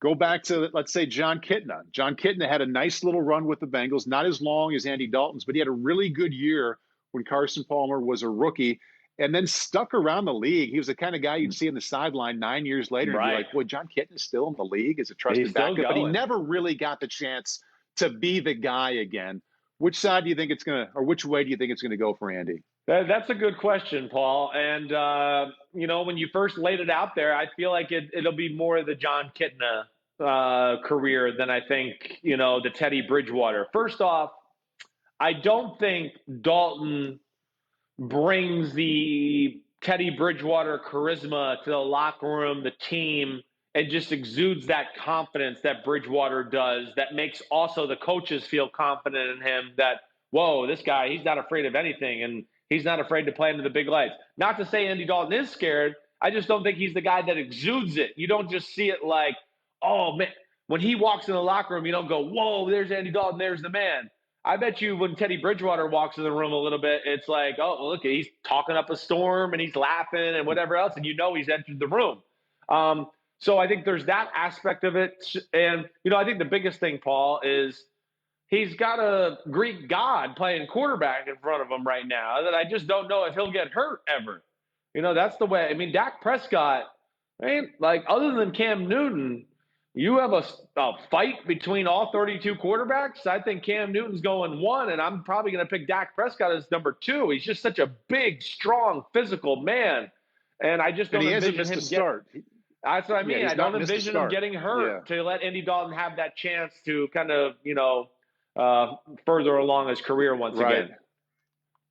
go back to, let's say, Jon Kitna. Jon Kitna had a nice little run with the Bengals, not as long as Andy Dalton's, but he had a really good year when Carson Palmer was a rookie and then stuck around the league. He was the kind of guy you'd see on the sideline 9 years later. Right. And be like, boy, Jon Kitna's still in the league as a trusted backup, but he never really got the chance to be the guy again. Which side do you think it's going to, or which way do you think it's going to go for Andy? That's a good question, Paul. And, when you first laid it out there, I feel like it'll be more of the Jon Kitna career than I think, the Teddy Bridgewater. First off, I don't think Dalton brings the Teddy Bridgewater charisma to the locker room, the team, and just exudes that confidence that Bridgewater does that makes also the coaches feel confident in him that, whoa, this guy, he's not afraid of anything, and he's not afraid to play into the big lights. Not to say Andy Dalton is scared. I just don't think he's the guy that exudes it. You don't just see it like, oh, man. When he walks in the locker room, you don't go, whoa, there's Andy Dalton, there's the man. I bet you when Teddy Bridgewater walks in the room a little bit, it's like, oh, look, he's talking up a storm and he's laughing and whatever else, and he's entered the room. So I think there's that aspect of it. And, I think the biggest thing, Paul, is he's got a Greek god playing quarterback in front of him right now that I just don't know if he'll get hurt ever. That's the way. I mean, Dak Prescott, other than Cam Newton, you have a fight between all 32 quarterbacks. I think Cam Newton's going 1, and I'm probably going to pick Dak Prescott as number 2. He's just such a big, strong, physical man, and I just don't envision him start. That's what I mean. I don't envision him getting hurt to let Andy Dalton have that chance to kind of, further along his career once again.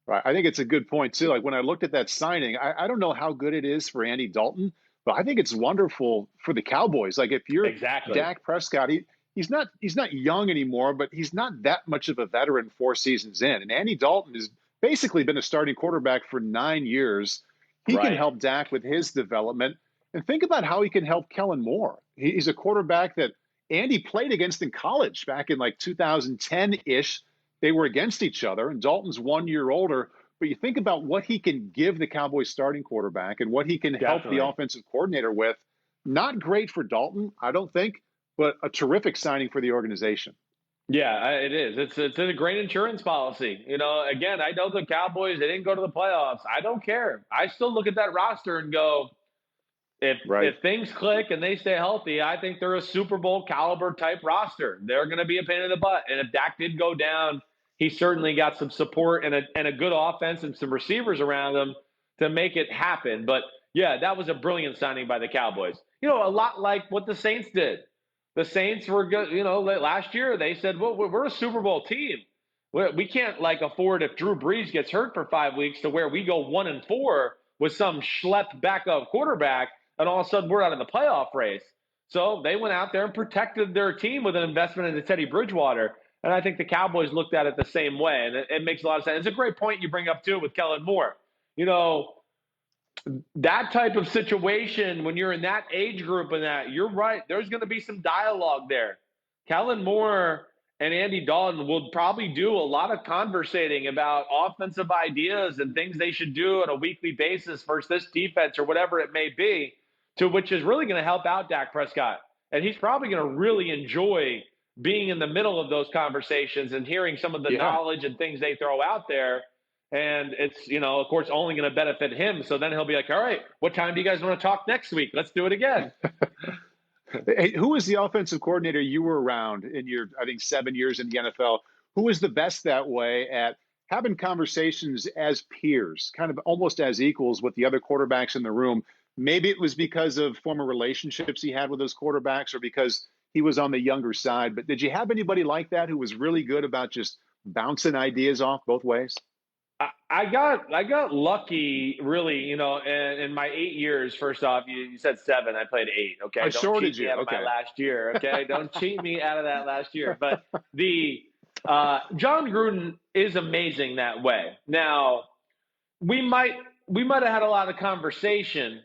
Right. I think it's a good point, too. Like when I looked at that signing, I don't know how good it is for Andy Dalton, but I think it's wonderful for the Cowboys. Like if you're Dak Prescott, he's not young anymore, but he's not that much of a veteran 4 seasons in. And Andy Dalton has basically been a starting quarterback for 9 years. He can help Dak with his development. And think about how he can help Kellen Moore. He's a quarterback that Andy played against in college back in like 2010-ish. They were against each other, and Dalton's 1 year older. But you think about what he can give the Cowboys starting quarterback and what he can help the offensive coordinator with. Not great for Dalton, I don't think, but a terrific signing for the organization. Yeah, it is. It's a great insurance policy. Again, I know the Cowboys, they didn't go to the playoffs. I don't care. I still look at that roster and go, if things click and they stay healthy, I think they're a Super Bowl caliber type roster. They're going to be a pain in the butt. And if Dak did go down, he certainly got some support and a good offense and some receivers around him to make it happen. But, yeah, that was a brilliant signing by the Cowboys. A lot like what the Saints did. The Saints were good. Last year they said, well, we're a Super Bowl team. We can't, afford if Drew Brees gets hurt for 5 weeks to where we go 1-4 with some schlepped backup quarterback, and all of a sudden we're out of the playoff race. So they went out there and protected their team with an investment into Teddy Bridgewater. And I think the Cowboys looked at it the same way. And it makes a lot of sense. It's a great point you bring up, too, with Kellen Moore. That type of situation, when you're in that age group and that, you're right, there's going to be some dialogue there. Kellen Moore and Andy Dalton will probably do a lot of conversating about offensive ideas and things they should do on a weekly basis versus this defense or whatever it may be, to which is really going to help out Dak Prescott. And he's probably going to really enjoy being in the middle of those conversations and hearing some of the knowledge and things they throw out there. And it's, of course, only going to benefit him. So then he'll be like, all right, what time do you guys want to talk next week? Let's do it again. Hey, who was the offensive coordinator you were around in your, I think, 7 years in the NFL? Who was the best that way at having conversations as peers, kind of almost as equals with the other quarterbacks in the room? Maybe it was because of former relationships he had with those quarterbacks or because he was on the younger side. But did you have anybody like that who was really good about just bouncing ideas off both ways? I got lucky, really, in my 8 years. First off, you said 7. I played 8. Okay, I shorted you. Out of my last year. Okay, don't cheat me out of that last year. But the Jon Gruden is amazing that way. Now, we might have had a lot of conversation.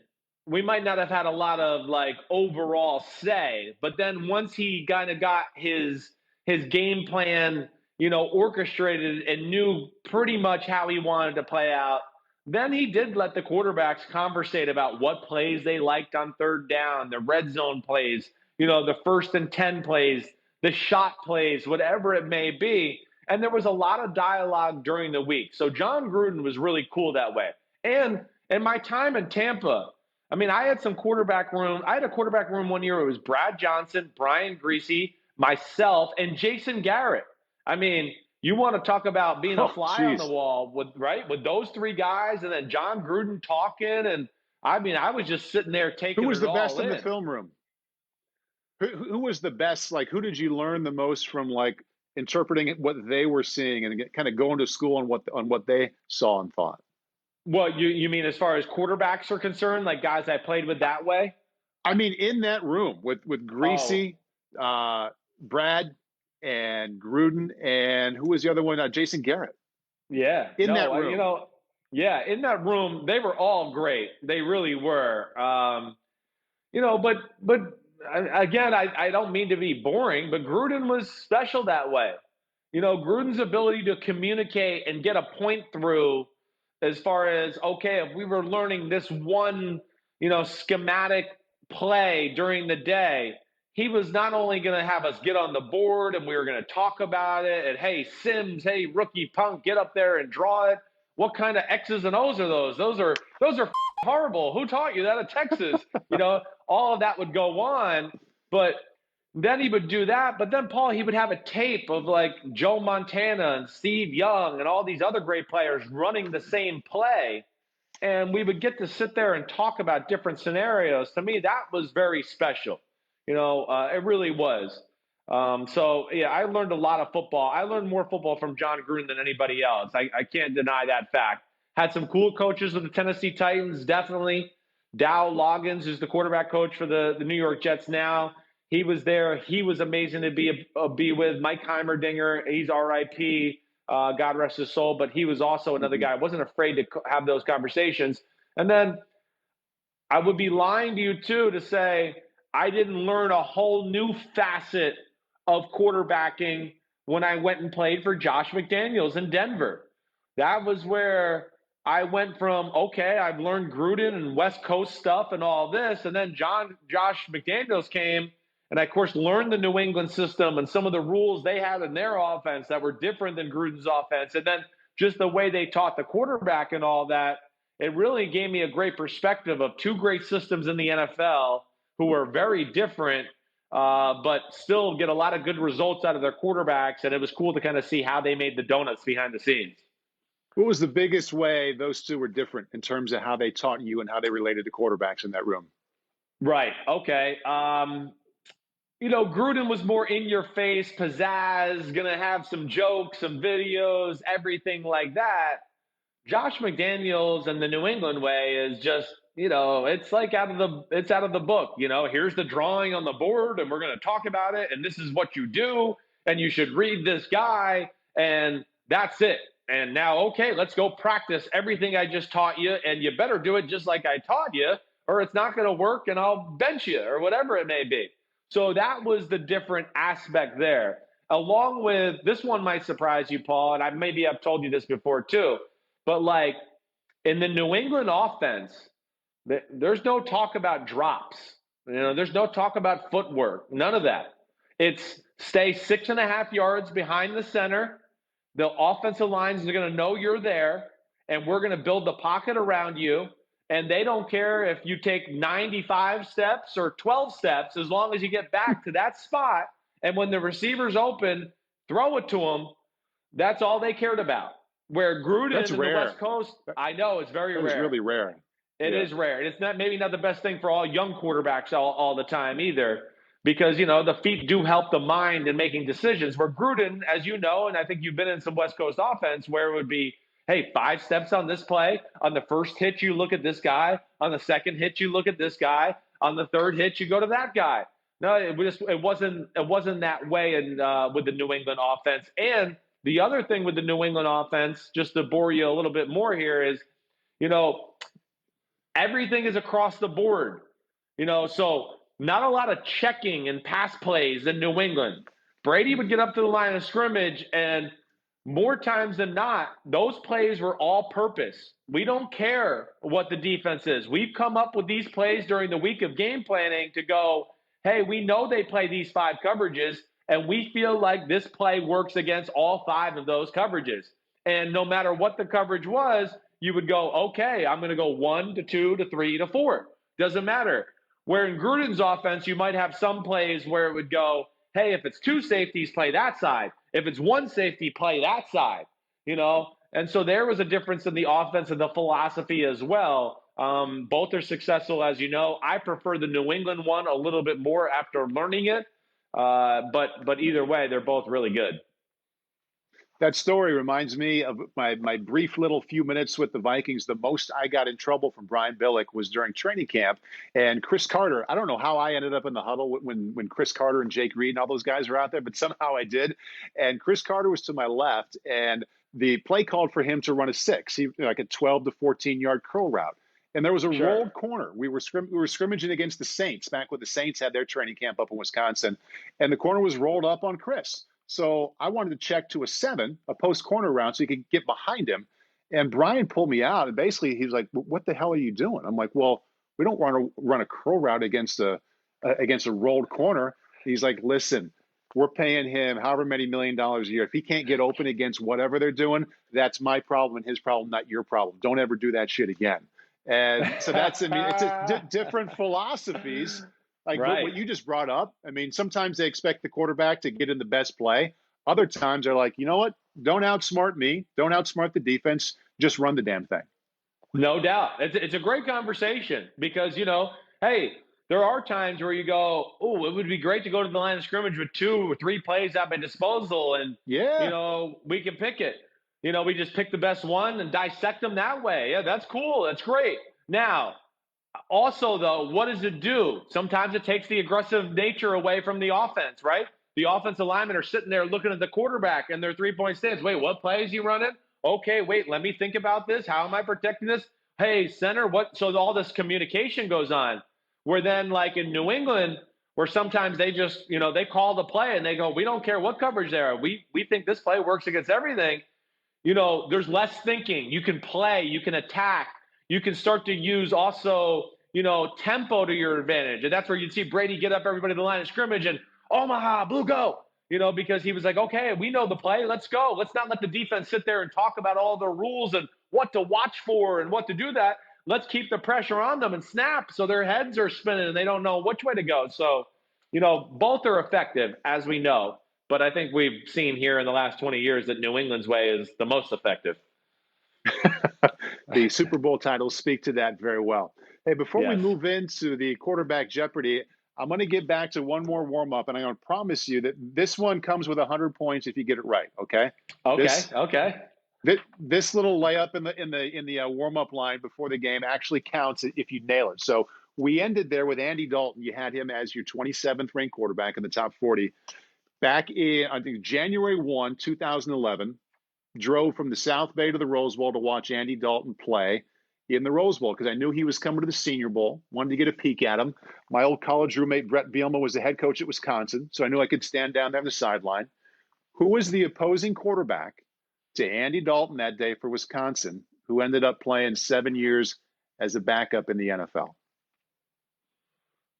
We might not have had a lot of overall say. But then once he kind of got his game plan, orchestrated and knew pretty much how he wanted to play out, then he did let the quarterbacks conversate about what plays they liked on third down, the red zone plays, the 1st and 10 plays, the shot plays, whatever it may be. And there was a lot of dialogue during the week. So Jon Gruden was really cool that way. And in my time in Tampa, I mean, I had some quarterback room. I had a quarterback room one year. It was Brad Johnson, Brian Greasy, myself, and Jason Garrett. I mean, you want to talk about being a fly on the wall with those three guys, and then Jon Gruden talking, and I mean, I was just sitting there taking Who was it the all best in in. the film room? Who was the best? Like, who did you learn the most from? Like interpreting what they were seeing and kind of going to school on what they saw and thought. What you mean as far as quarterbacks are concerned, like guys I played with that way? I mean, in that room with Oh, Greasy, Brad, and Gruden, and who was the other one? Jason Garrett. yeah. In that No, room. yeah, in that room, they were all great. They really were. But again, I don't mean to be boring, but Gruden was special that way. Gruden's ability to communicate and get a point through as far as, okay, if we were learning this one, schematic play during the day, he was not only going to have us get on the board and we were going to talk about it and, hey, Sims, hey, rookie punk, get up there and draw it. What kind of X's and O's are those? Those are horrible. Who taught you that at Texas? All of that would go on, but then he would do that. But then, Paul, he would have a tape of like Joe Montana and Steve Young and all these other great players running the same play. And we would get to sit there and talk about different scenarios. To me, that was very special. It really was. Yeah, I learned a lot of football. I learned more football from Jon Gruden than anybody else. I can't deny that fact. Had some cool coaches with the Tennessee Titans, definitely. Dow Loggins, who's the quarterback coach for the New York Jets now. He was there. He was amazing to be with. Mike Heimerdinger, he's RIP. God rest his soul. But he was also another guy. I wasn't afraid to have those conversations. And then I would be lying to you, too, to say I didn't learn a whole new facet of quarterbacking when I went and played for Josh McDaniels in Denver. That was where I went from, okay, I've learned Gruden and West Coast stuff and all this. And then Josh McDaniels came and I, of course, learned the New England system and some of the rules they had in their offense that were different than Gruden's offense. And then just the way they taught the quarterback and all that, it really gave me a great perspective of two great systems in the NFL who are very different, but still get a lot of good results out of their quarterbacks. And it was cool to kind of see how they made the donuts behind the scenes. What was the biggest way those two were different in terms of how they taught you and how they related to quarterbacks in that room? Right. Okay. Gruden was more in your face, pizzazz, going to have some jokes, some videos, everything like that. Josh McDaniels and the New England way is just, it's like out of the book. Here's the drawing on the board and we're going to talk about it. And this is what you do. And you should read this guy. And that's it. And now, okay, let's go practice everything I just taught you. And you better do it just like I taught you, or it's not going to work and I'll bench you or whatever it may be. So that was the different aspect there. Along with this one might surprise you, Paul, and I've told you this before too, but like in the New England offense, there's no talk about drops. There's no talk about footwork. None of that. It's stay 6.5 yards behind the center. The offensive lines are going to know you're there, and we're going to build the pocket around you. And they don't care if you take 95 steps or 12 steps as long as you get back to that spot. And when the receiver's open, throw it to them. That's all they cared about. Where Gruden in the West Coast, I know it's very rare. It's really rare. It is rare. It's maybe not the best thing for all young quarterbacks all the time either, because, the feet do help the mind in making decisions. Where Gruden, as you know, and I think you've been in some West Coast offense where it would be, hey, 5 steps on this play. On the first hit, you look at this guy. On the second hit, you look at this guy. On the third hit, you go to that guy. No, it wasn't that way with the New England offense. And the other thing with the New England offense, just to bore you a little bit more here, is, everything is across the board. So not a lot of checking and pass plays in New England. Brady would get up to the line of scrimmage, and more times than not, those plays were all purpose. We don't care what the defense is. We've come up with these plays during the week of game planning to go, hey, we know they play these 5 coverages, and we feel like this play works against all 5 of those coverages. And no matter what the coverage was, you would go, okay, I'm going to go 1 to 2 to 3 to 4. Doesn't matter. Where in Gruden's offense, you might have some plays where it would go, hey, if it's two safeties, play that side. If it's one safety, play that side. And so there was a difference in the offense and the philosophy as well. Both are successful, as you know. I prefer the New England one a little bit more after learning it. But either way, they're both really good. That story reminds me of my brief little few minutes with the Vikings. The most I got in trouble from Brian Billick was during training camp. And Chris Carter, I don't know how I ended up in the huddle when Chris Carter and Jake Reed and all those guys were out there, but somehow I did. And Chris Carter was to my left, and the play called for him to run a six, like a 12 to 14-yard curl route. And there was a rolled corner. We were scrimmaging against the Saints back when the Saints had their training camp up in Wisconsin. And the corner was rolled up on Chris. So I wanted to check to a 7, a post corner route, so he could get behind him. And Brian pulled me out, and basically he was like, "What the hell are you doing?" I'm like, "Well, we don't want to run a curl route against a rolled corner." He's like, "Listen, we're paying him however many $1 million a year. If he can't get open against whatever they're doing, that's my problem and his problem, not your problem. Don't ever do that shit again." And so it's different philosophies. Like right. what you just brought up. I mean, sometimes they expect the quarterback to get in the best play. Other times they're like, you know what? Don't outsmart me. Don't outsmart the defense. Just run the damn thing. No doubt. It's a great conversation because, hey, there are times where you go, oh, it would be great to go to the line of scrimmage with 2 or 3 plays at my disposal, and, we can pick it. We just pick the best one and dissect them that way. Yeah, that's cool. That's great. Now, also, though, what does it do? Sometimes it takes the aggressive nature away from the offense, right? The offensive linemen are sitting there looking at the quarterback and their three-point stance. Wait, what play is he running? Okay, wait, let me think about this. How am I protecting this? Hey, center, what? So all this communication goes on. Where then, like in New England, where sometimes they just, they call the play and they go, we don't care what coverage there are. We think this play works against everything. There's less thinking. You can play, you can attack. You can start to use also, tempo to your advantage. And that's where you'd see Brady get up everybody to the line of scrimmage and Omaha, Blue, go. Because he was like, okay, we know the play. Let's go. Let's not let the defense sit there and talk about all the rules and what to watch for and what to do that. Let's keep the pressure on them and snap so their heads are spinning and they don't know which way to go. So, both are effective, as we know. But I think we've seen here in the last 20 years that New England's way is the most effective. The Super Bowl titles speak to that very well. Hey, before we move into the quarterback Jeopardy, I'm going to get back to one more warm-up, and I'm going to promise you that this one comes with 100 points if you get it right. Okay. Okay. This little layup in the warm-up line before the game actually counts if you nail it. So we ended there with Andy Dalton. You had him as your 27th ranked quarterback in the top 40. Back in, I think, January 1, 2011. Drove from the South Bay to the Rose Bowl to watch Andy Dalton play in the Rose Bowl because I knew he was coming to the Senior Bowl, wanted to get a peek at him. My old college roommate, Brett Bielema, was the head coach at Wisconsin, so I knew I could stand down there on the sideline. Who was the opposing quarterback to Andy Dalton that day for Wisconsin, who ended up playing 7 years as a backup in the NFL?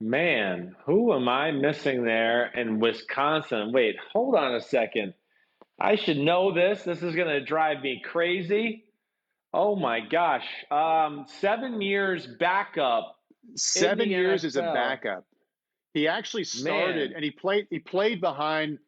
Man, who am I missing there in Wisconsin? Wait, hold on a second. I should know this. This is going to drive me crazy. Oh my gosh. 7 years backup. 7 years as a backup. He actually started and he played behind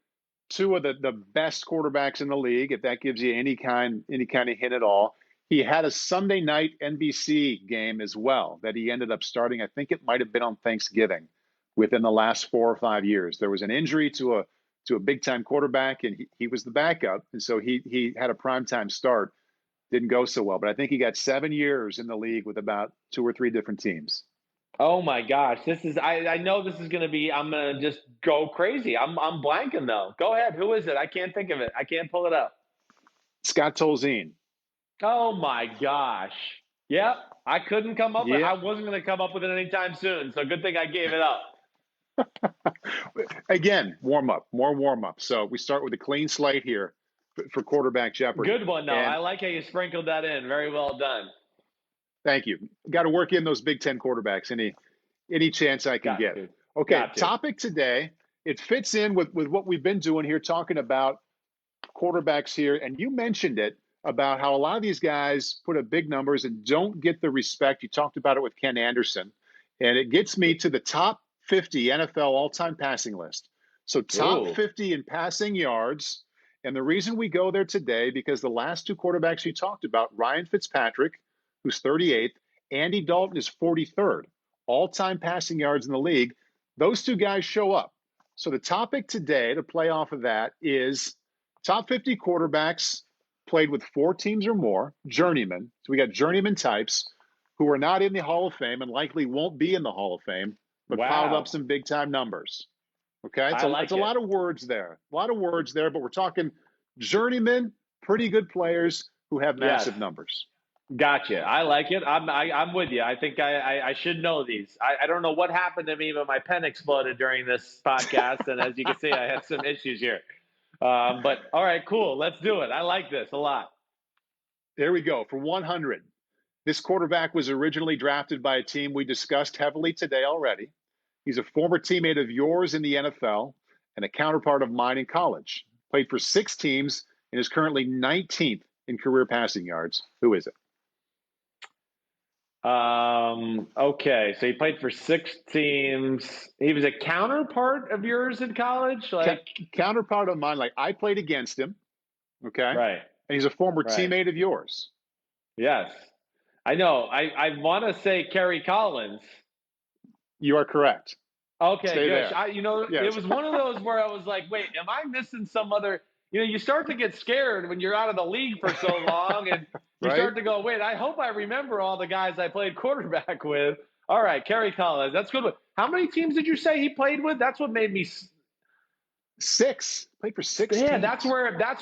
2 of the best quarterbacks in the league, if that gives you any kind of hint at all. He had a Sunday night NBC game as well that he ended up starting. I think it might have been on Thanksgiving within the last 4 or 5 years. There was an injury to a big time quarterback, and he was the backup, and so he had a primetime start. Didn't go so well, but I think he got 7 years in the league with about 2 or 3 different teams. Oh my gosh, I know this is going to be. I'm going to just go crazy. I'm blanking though. Go ahead. Who is it? I can't think of it. I can't pull it up. Scott Tolzien. Oh my gosh. Yep. I couldn't come up with it. I wasn't going to come up with it anytime soon. So good thing I gave it up. Again, more warm up. So we start with a clean slate here for quarterback Jeopardy. Good one, though. I like how you sprinkled that in. Very well done. Thank you. Got to work in those Big Ten quarterbacks any chance I can get. Okay, topic today. It fits in with what we've been doing here, talking about quarterbacks here. And you mentioned it about how a lot of these guys put up big numbers and don't get the respect. You talked about it with Ken Anderson. And it gets me to the top 50 NFL all-time passing list. So top Ooh. 50 in passing yards. And the reason we go there today, because the last two quarterbacks you talked about, Ryan Fitzpatrick, who's 38th, Andy Dalton is 43rd, all-time passing yards in the league. Those two guys show up. So the topic today, to play off of that, is top 50 quarterbacks played with 4 teams or more, journeymen. So we got journeyman types who are not in the Hall of Fame and likely won't be in the Hall of Fame, but piled up Wow. some big-time numbers. Okay, I it's like a it. lot of words there. A lot of words there, but we're talking journeymen, pretty good players who have Yes. massive numbers. Gotcha. I like it. I'm with you. I think I should know these. I don't know what happened to me, but my pen exploded during this podcast, and as you can see, I had some issues here. But all right, cool. Let's do it. I like this a lot. There we go for 100. This quarterback was originally drafted by a team we discussed heavily today already. He's a former teammate of yours in the NFL and a counterpart of mine in college. Played for 6 teams and is currently 19th in career passing yards. Who is it? Okay, so he played for 6 teams. He was a counterpart of yours in college, like counterpart of mine. Like I played against him. Okay, right, and he's a former right. teammate of yours. Yes, I know. I want to say Kerry Collins. You are correct. Okay, Stay good. there. It Yes. was one of those where I was like, wait, am I missing some other? You start to get scared when you're out of the league for so long, and you Right? start to go, wait, I hope I remember all the guys I played quarterback with. All right, Kerry Collins, that's good. How many teams did you say he played with? That's what made me. 6. Played for 6 Yeah, teams. that's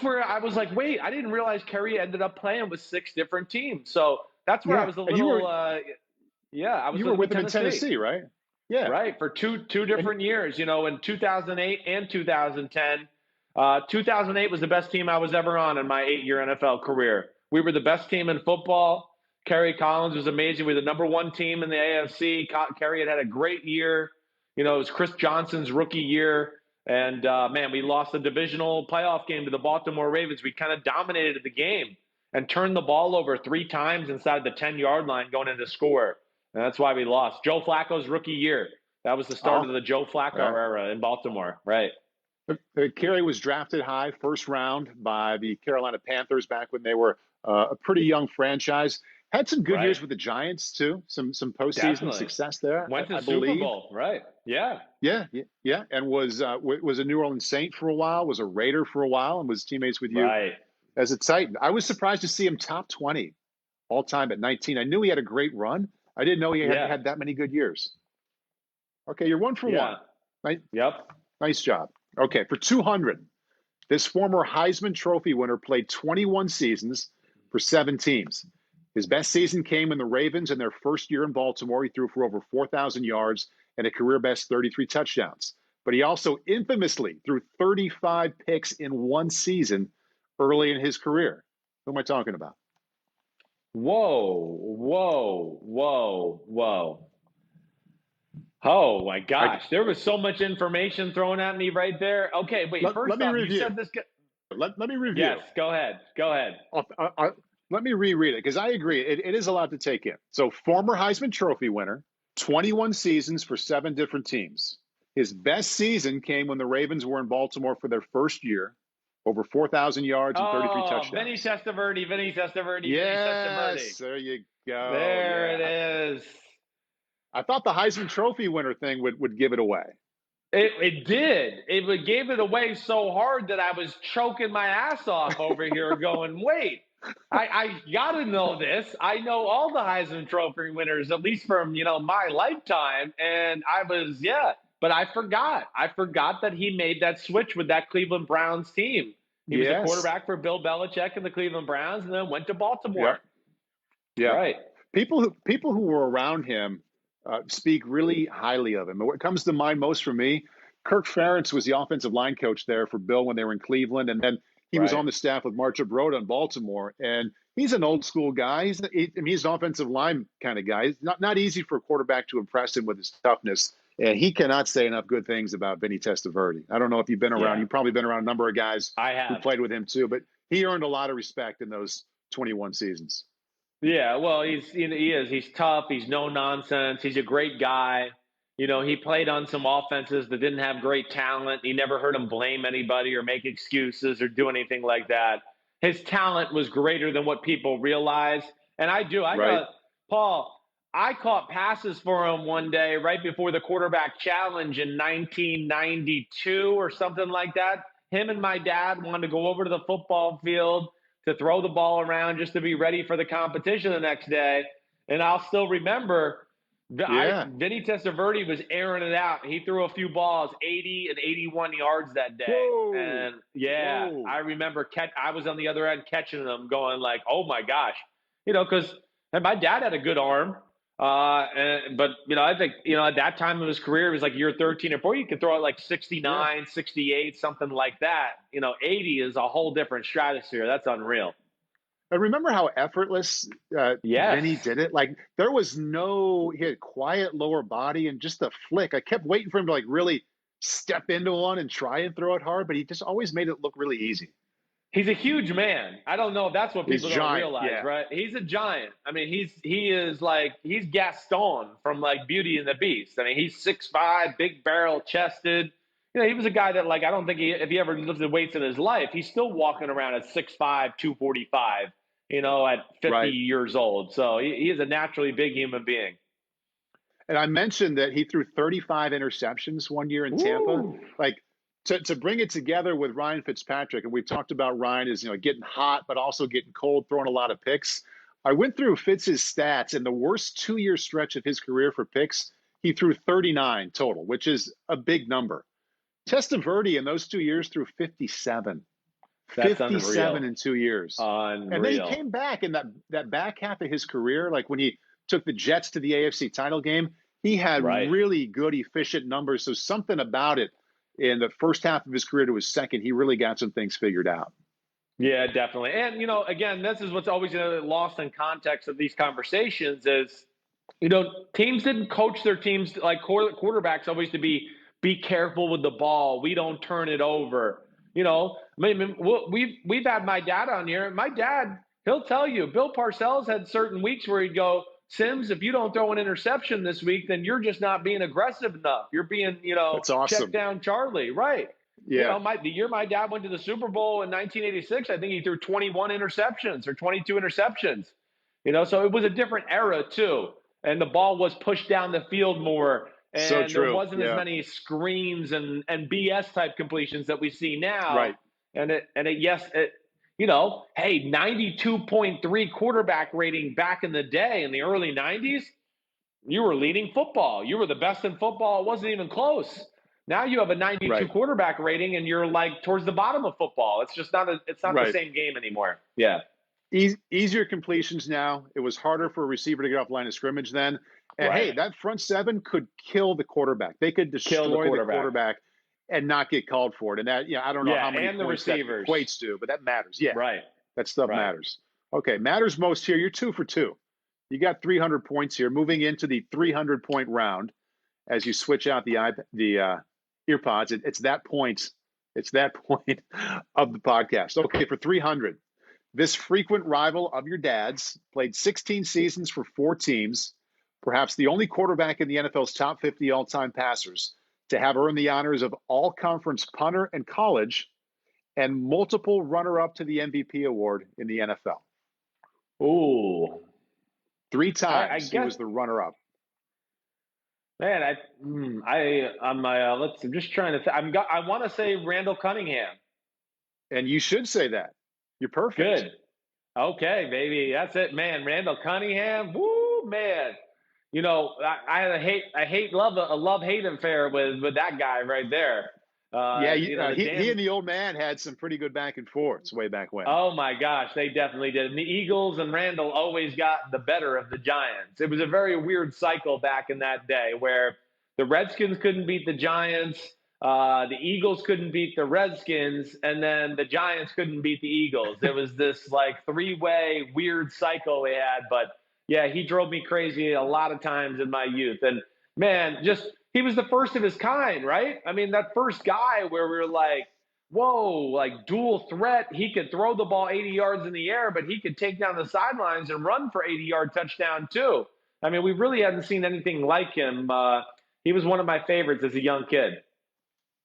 where I was like, wait, I didn't realize Kerry ended up playing with 6 different teams. So that's where I was a little. I was. You were with him in Tennessee, right? Yeah. Right, for two different years, in 2008 and 2010. 2008 was the best team I was ever on in my 8-year NFL career. We were the best team in football. Kerry Collins was amazing. We were the number 1 team in the AFC. Kerry had a great year. It was Chris Johnson's rookie year. And, man, we lost the divisional playoff game to the Baltimore Ravens. We kind of dominated the game and turned the ball over 3 times inside the 10-yard line going into score. And that's why we lost. Joe Flacco's rookie year. That was the start of the Joe Flacco era in Baltimore. Right. Kerry was drafted high, first round by the Carolina Panthers back when they were a pretty young franchise. Had some good years with the Giants too. Some postseason success there. Went to I Super believe. Bowl. Right. Yeah. Yeah. And was a New Orleans Saint for a while. Was a Raider for a while, and was teammates with you as a Titan. I was surprised to see him top 20 all time at 19. I knew he had a great run. I didn't know he had that many good years. Okay, you're 1 for 1. Right? Yep. Nice job. Okay, for 200, this former Heisman Trophy winner played 21 seasons for 7 teams. His best season came in the Ravens in their first year in Baltimore. He threw for over 4,000 yards and a career-best 33 touchdowns. But he also infamously threw 35 picks in one season early in his career. Who am I talking about? Whoa. Oh, my gosh. There was so much information thrown at me right there. Okay, wait. First off, you said this guy. Let me review. Yes, go ahead. Let me reread it because I agree. It is a lot to take in. So, former Heisman Trophy winner, 21 seasons for 7 different teams. His best season came when the Ravens were in Baltimore for their first year, over 4,000 yards and 33 touchdowns. Vinny Testaverde. Yes, there you go. There it is. I thought the Heisman Trophy winner thing would give it away. It did. It gave it away so hard that I was choking my ass off over here going, wait, I got to know this. I know all the Heisman Trophy winners, at least from, my lifetime. And but I forgot. I forgot that he made that switch with that Cleveland Browns team. He was a quarterback for Bill Belichick and the Cleveland Browns and then went to Baltimore. Yeah. Right. People who were around him speak really highly of him. And what comes to mind most for me, Kirk Ferentz was the offensive line coach there for Bill when they were in Cleveland. And then he was on the staff with Marcia Broda in Baltimore. And he's an old school guy. He's an offensive line kind of guy. It's not easy for a quarterback to impress him with his toughness. And he cannot say enough good things about Vinny Testaverde. I don't know if you've been around. You've probably been around a number of guys who played with him too. But he earned a lot of respect in those 21 seasons. Yeah, well, he is. He's tough. He's no nonsense. He's a great guy. He played on some offenses that didn't have great talent. You never heard him blame anybody or make excuses or do anything like that. His talent was greater than what people realize. And I Right. got, Paul, I caught passes for him one day right before the quarterback challenge in 1992 or something like that. Him and my dad wanted to go over to the football field to throw the ball around just to be ready for the competition the next day. And I'll still remember Yeah. Vinny Testaverde was airing it out. He threw a few balls, 80 and 81 yards that day. Whoa. And yeah, Whoa. I remember I was on the other end catching them going like, oh my gosh, because my dad had a good arm. But I think, at that time of his career, it was like year 13 or 14, you could throw it like 69, 68, something like that. 80 is a whole different stratosphere. That's unreal. And remember how effortless Vinny Yes. did it? Like he had quiet lower body and just a flick. I kept waiting for him to like really step into one and try and throw it hard, but he just always made it look really easy. He's a huge man. I don't know if that's what He's people don't giant, realize, yeah. right? He's a giant. I mean, he's Gaston from like Beauty and the Beast. I mean, he's 6'5", big barrel chested. He was a guy that like I don't think if he ever lifted weights in his life, he's still walking around at 6'5", 245. At 50 Right. years old. So he is a naturally big human being. And I mentioned that he threw 35 interceptions one year in Tampa. Like to bring it together with Ryan Fitzpatrick, and we talked about Ryan as getting hot, but also getting cold, throwing a lot of picks. I went through Fitz's stats, and the worst 2-year stretch of his career for picks, he threw 39 total, which is a big number. Testaverde in those 2 years threw 57. That's 57 unreal. in 2 years. Unreal. And then he came back in that back half of his career, like when he took the Jets to the AFC title game, he had really good, efficient numbers. So something about it in the first half of his career to his second, he really got some things figured out. Yeah, definitely. And, again, this is what's always lost in context of these conversations is, teams didn't coach their teams like quarterbacks always to be careful with the ball. We don't turn it over. We've had my dad on here. My dad, he'll tell you, Bill Parcells had certain weeks where he'd go, Sims, if you don't throw an interception this week, then you're just not being aggressive enough. You're being, That's awesome. check down Charlie. Right. Yeah. The year my dad went to the Super Bowl in 1986, I think he threw 21 interceptions or 22 interceptions. So it was a different era too. And the ball was pushed down the field more. And so true. There wasn't as many screens and BS type completions that we see now. Right. And hey, 92.3 quarterback rating back in the day in the early 90s, you were leading football. You were the best in football. It wasn't even close. Now you have a 92 quarterback rating and you're like towards the bottom of football. It's just not the same game anymore. Yeah. Easier completions now. It was harder for a receiver to get off line of scrimmage then. And hey, that front seven could kill the quarterback. They could destroy the quarterback and not get called for it. And that, I don't know how many points that equates to, but that matters. Yeah. Right. That stuff matters. Okay. Matters most here. You're 2 for 2. You got 300 points here, moving into the 300-point round as you switch out the earpods. It's that point. It's that point of the podcast. Okay. For 300. This frequent rival of your dad's played 16 seasons for 4 teams, perhaps the only quarterback in the NFL's top 50 all-time passers to have earned the honors of all-conference punter in college and multiple runner-up to the MVP award in the NFL. Ooh. 3 times he was the runner-up. Man, I'm just trying to. I want to say Randall Cunningham. And you should say that. You're perfect. Good. Okay, baby. That's it, man. Randall Cunningham. Woo, man. I had a love-hate affair with that guy right there. He and the old man had some pretty good back and forths way back when. Oh, my gosh. They definitely did. And the Eagles and Randall always got the better of the Giants. It was a very weird cycle back in that day where the Redskins couldn't beat the Giants. The Eagles couldn't beat the Redskins, and then the Giants couldn't beat the Eagles. There was this like 3-way weird cycle we had. But, yeah, he drove me crazy a lot of times in my youth. And, man, he was the first of his kind, right? I mean, that first guy where we were like, whoa, like dual threat. He could throw the ball 80 yards in the air, but he could take down the sidelines and run for 80-yard touchdown too. I mean, we really hadn't seen anything like him. He was one of my favorites as a young kid.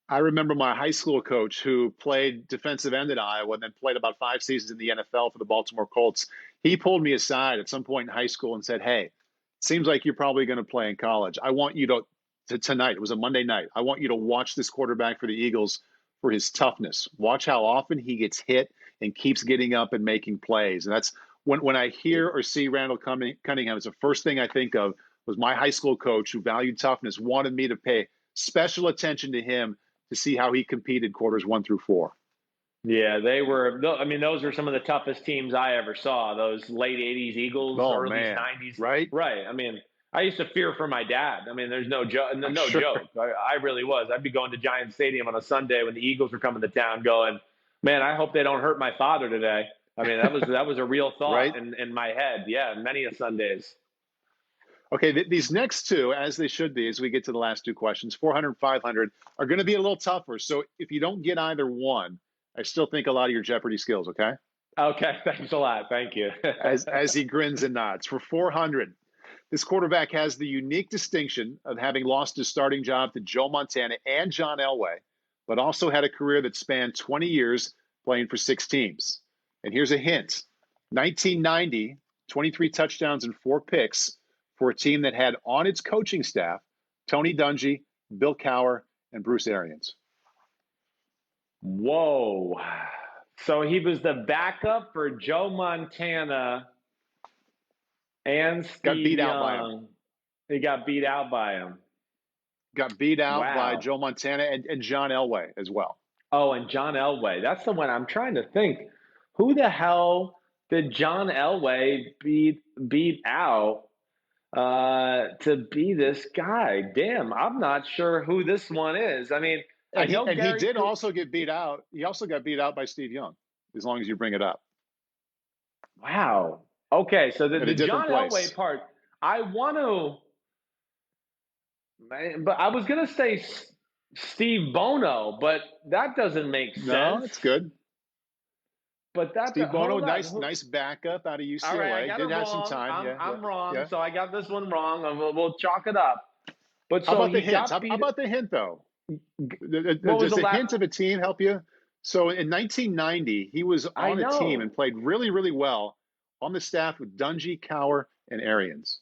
I remember my high school coach who played defensive end at Iowa and then played about 5 seasons in the NFL for the Baltimore Colts. He pulled me aside at some point in high school and said, "Hey, it seems like you're probably going to play in college. I want you to tonight, it was a Monday night, I want you to watch this quarterback for the Eagles for his toughness. Watch how often he gets hit and keeps getting up and making plays." And that's when I hear or see Randall Cunningham, it's the first thing I think of was my high school coach who valued toughness, wanted me to pay special attention to him to see how he competed quarters 1 through 4. Yeah, they were. I mean, those were some of the toughest teams I ever saw. Those late '80s Eagles, early '90s, right? Right. I mean, I used to fear for my dad. I mean, there's no joke. No Sure. joke. I really was. I'd be going to Giant Stadium on a Sunday when the Eagles were coming to town, going, "Man, I hope they don't hurt my father today." I mean, that was a real thought right? in my head. Yeah, many a Sundays. Okay, these next two, as they should be, as we get to the last two questions, 400, 500, are going to be a little tougher. So if you don't get either one, I still think a lot of your Jeopardy skills, okay? Okay, thanks a lot. Thank you. as he grins and nods. For 400, this quarterback has the unique distinction of having lost his starting job to Joe Montana and John Elway, but also had a career that spanned 20 years playing for 6 teams. And here's a hint. 1990, 23 touchdowns and 4 picks for a team that had on its coaching staff Tony Dungy, Bill Cowher, and Bruce Arians. Whoa. So he was the backup for Joe Montana and Steve got beat Young. Out by him. He got beat out by him. Got beat out by Joe Montana and John Elway as well. Oh, and John Elway. That's the one I'm trying to think. Who the hell did John Elway beat out to be this guy? Damn, I'm not sure who this one is. I mean, and he did also get beat out. He also got beat out by Steve Young, as long as you bring it up. Wow. Okay, so the John Elway part, I want to, but I was going to say Steve Bono, but that doesn't make sense. No, it's good. But that's Steve Bono, nice backup out of UCLA. All right, did have some time. I'm wrong, so I got this one wrong. We'll chalk it up. But how about the hint? How about the hint, though? Does the hint of a team help you? So in 1990, he was on a team and played really, really well on the staff with Dungy, Cowher, and Arians.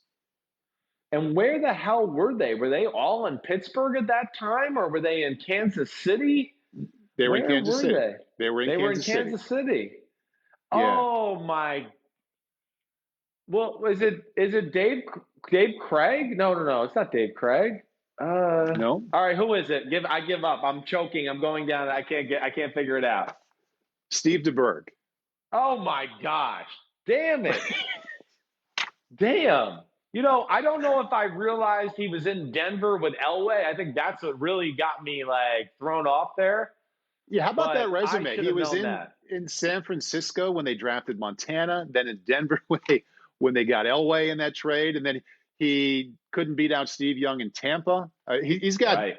And where the hell were they? Were they all in Pittsburgh at that time, or were they in Kansas City? They were in Kansas City. They were in Kansas City. Yeah. Oh my! Well, is it Dave Craig? No, it's not Dave Craig. No. All right, who is it? I give up. I'm choking. I'm going down. I can't figure it out. Steve DeBerg. Oh my gosh! Damn it! Damn. You know, I don't know if I realized he was in Denver with Elway. I think that's what really got me thrown off there. Yeah, how about that resume? He was in San Francisco when they drafted Montana, then in Denver when they got Elway in that trade, and then he couldn't beat out Steve Young in Tampa. He's got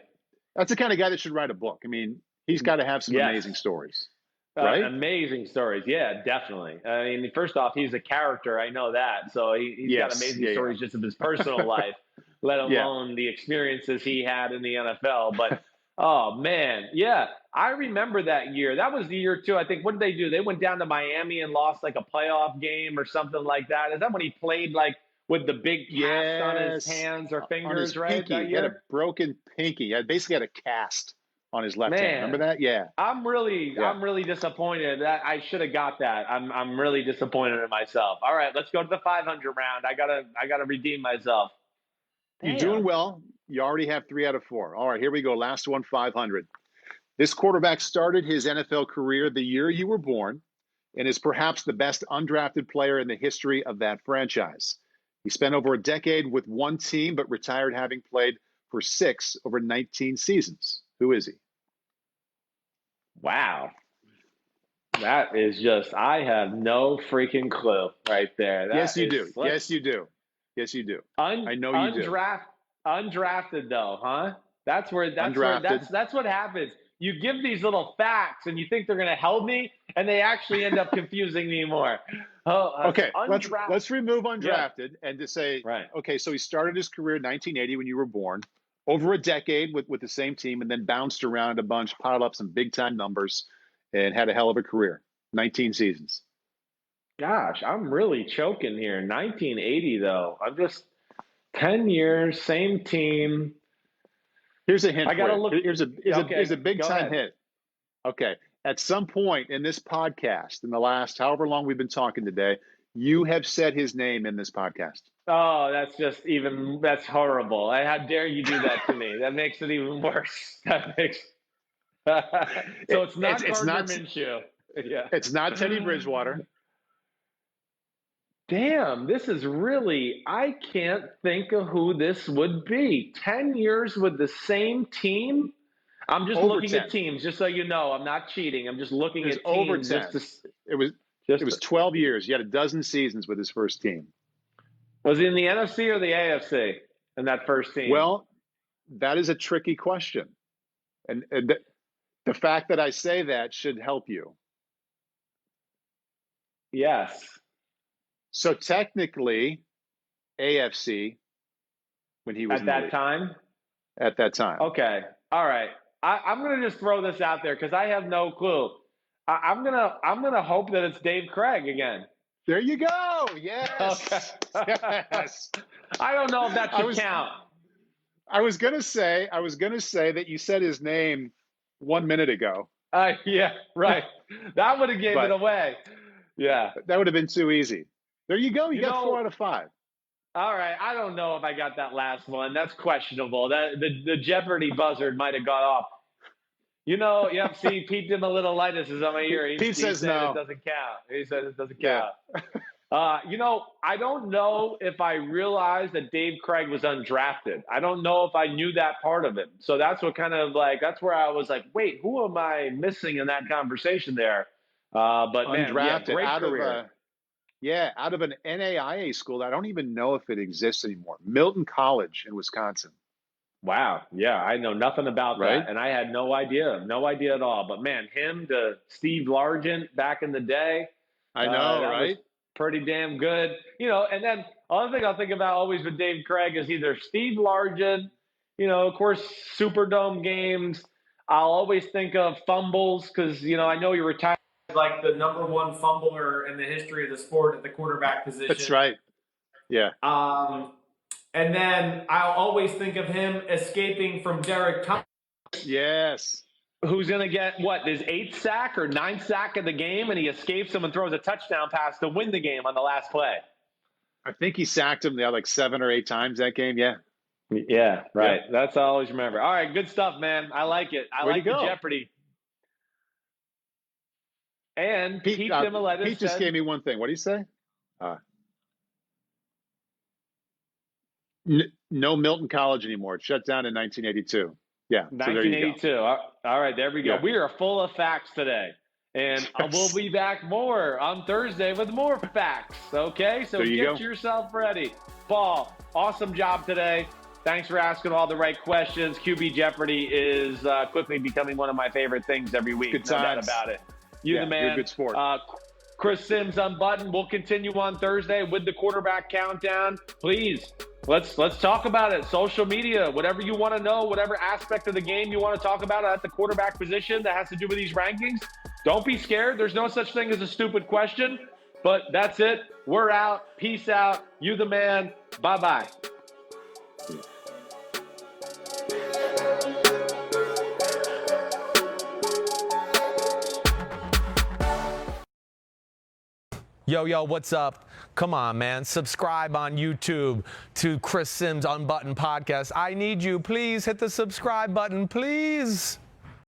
that's the kind of guy that should write a book. I mean, he's got to have some amazing stories. Right? Amazing stories. Yeah, definitely. I mean, first off, he's a character. I know that. So he's got amazing stories just of his personal life, let alone the experiences he had in the NFL. But, oh, man. Yeah, I remember that year. That was the year, too. I think, what did they do? They went down to Miami and lost a playoff game or something like that. Is that when he played with the big cast on his hands or fingers, right? Pinky. He had a broken pinky. He basically had a cast on his left hand. Remember that? Yeah. I'm really disappointed. That I should have got that. I'm really disappointed in myself. All right, let's go to the 500 round. I gotta redeem myself. You're doing well. You already have 3 out of 4. All right, here we go. Last one, 500. This quarterback started his NFL career the year you were born and is perhaps the best undrafted player in the history of that franchise. He spent over a decade with one team, but retired having played for 6 over 19 seasons. Who is he? Wow. That is just, I have no freaking clue right there. Yes, you do. Yes, you do. Yes, you do. I know you do. Undrafted though, huh? That's what happens. You give these little facts and you think they're going to help me, and they actually end up confusing me more. Okay, let's remove undrafted and to say, okay, so he started his career in 1980 when you were born. over a decade with the same team, and then bounced around a bunch, piled up some big-time numbers, and had a hell of a career. 19 seasons. Gosh, I'm really choking here. 1980, though. I'm just 10 years, same team. Here's a hint. I gotta look. Here's a big-time hit. Okay. At some point in this podcast, in the last however long we've been talking today, you have said his name in this podcast. Oh, that's horrible. How dare you do that to me? That makes it even worse. So it's not Gardner Minshew. Yeah. It's not Teddy Bridgewater. Damn, this is really, I can't think of who this would be. 10 years with the same team? I'm just looking at teams, just so you know. I'm not cheating. I'm just looking at teams. Over 10. It was 12 years. You had a dozen seasons with his first team. Was he in the NFC or the AFC in that first team? Well, that is a tricky question. And the fact that I say that should help you. Yes. So technically, AFC, when he was at that time? At that time. Okay. All right. I'm going to just throw this out there because I have no clue. I'm gonna hope that it's Dave Craig again. There you go. Yes. Okay. Yes. I don't know if that should count. I was gonna say that you said his name 1 minute ago. Yeah, right. That would have given it away. Yeah. That would have been too easy. There you go. You got 4 out of 5. All right. I don't know if I got that last one. That's questionable. The Jeopardy buzzard might have got off. See, Pete did a little lightness is on my ear. Pete says no. It doesn't count. He says it doesn't count. I don't know if I realized that Dave Craig was undrafted. I don't know if I knew that part of it. So that's what that's where I was like, wait, who am I missing in that conversation there? But undrafted, man, great career. Out of an NAIA school that I don't even know if it exists anymore. Milton College in Wisconsin. Wow. Yeah, I know nothing about that. And I had no idea at all. But, man, him to Steve Largent back in the day. I know, right? Pretty damn good. And then other thing I'll think about always with Dave Craig is either Steve Largent, of course, Superdome games. I'll always think of fumbles because, I know you retired like the number one fumbler in the history of the sport at the quarterback position. That's right. Yeah. And then I'll always think of him escaping from Derek Thomas. Yes. Who's going to get, his 8th sack or 9th sack of the game, and he escapes him and throws a touchdown pass to win the game on the last play. I think he sacked him like 7 or 8 times that game, yeah. Yeah, right. Yeah. That's all I always remember. All right, good stuff, man. I like it. I like the Jeopardy. And Pete Dimilettis just gave me one thing. What did he say? No Milton College anymore. It shut down in 1982. Yeah. 1982. So all right, there we go. Yeah. We are full of facts today. And we'll be back more on Thursday with more facts. Okay? So get yourself ready. Paul, awesome job today. Thanks for asking all the right questions. QB Jeopardy is quickly becoming one of my favorite things every week. Good no doubt about it. You the man. You're a good sport. Chris Sims Unbuttoned. We'll continue on Thursday with the quarterback countdown. Please, let's talk about it. Social media, whatever you want to know, whatever aspect of the game you want to talk about at the quarterback position that has to do with these rankings. Don't be scared. There's no such thing as a stupid question. But that's it. We're out. Peace out. You the man. Bye-bye. Yo, what's up? Come on, man. Subscribe on YouTube to Chris Sims Unbuttoned Podcast. I need you. Please hit the subscribe button, please.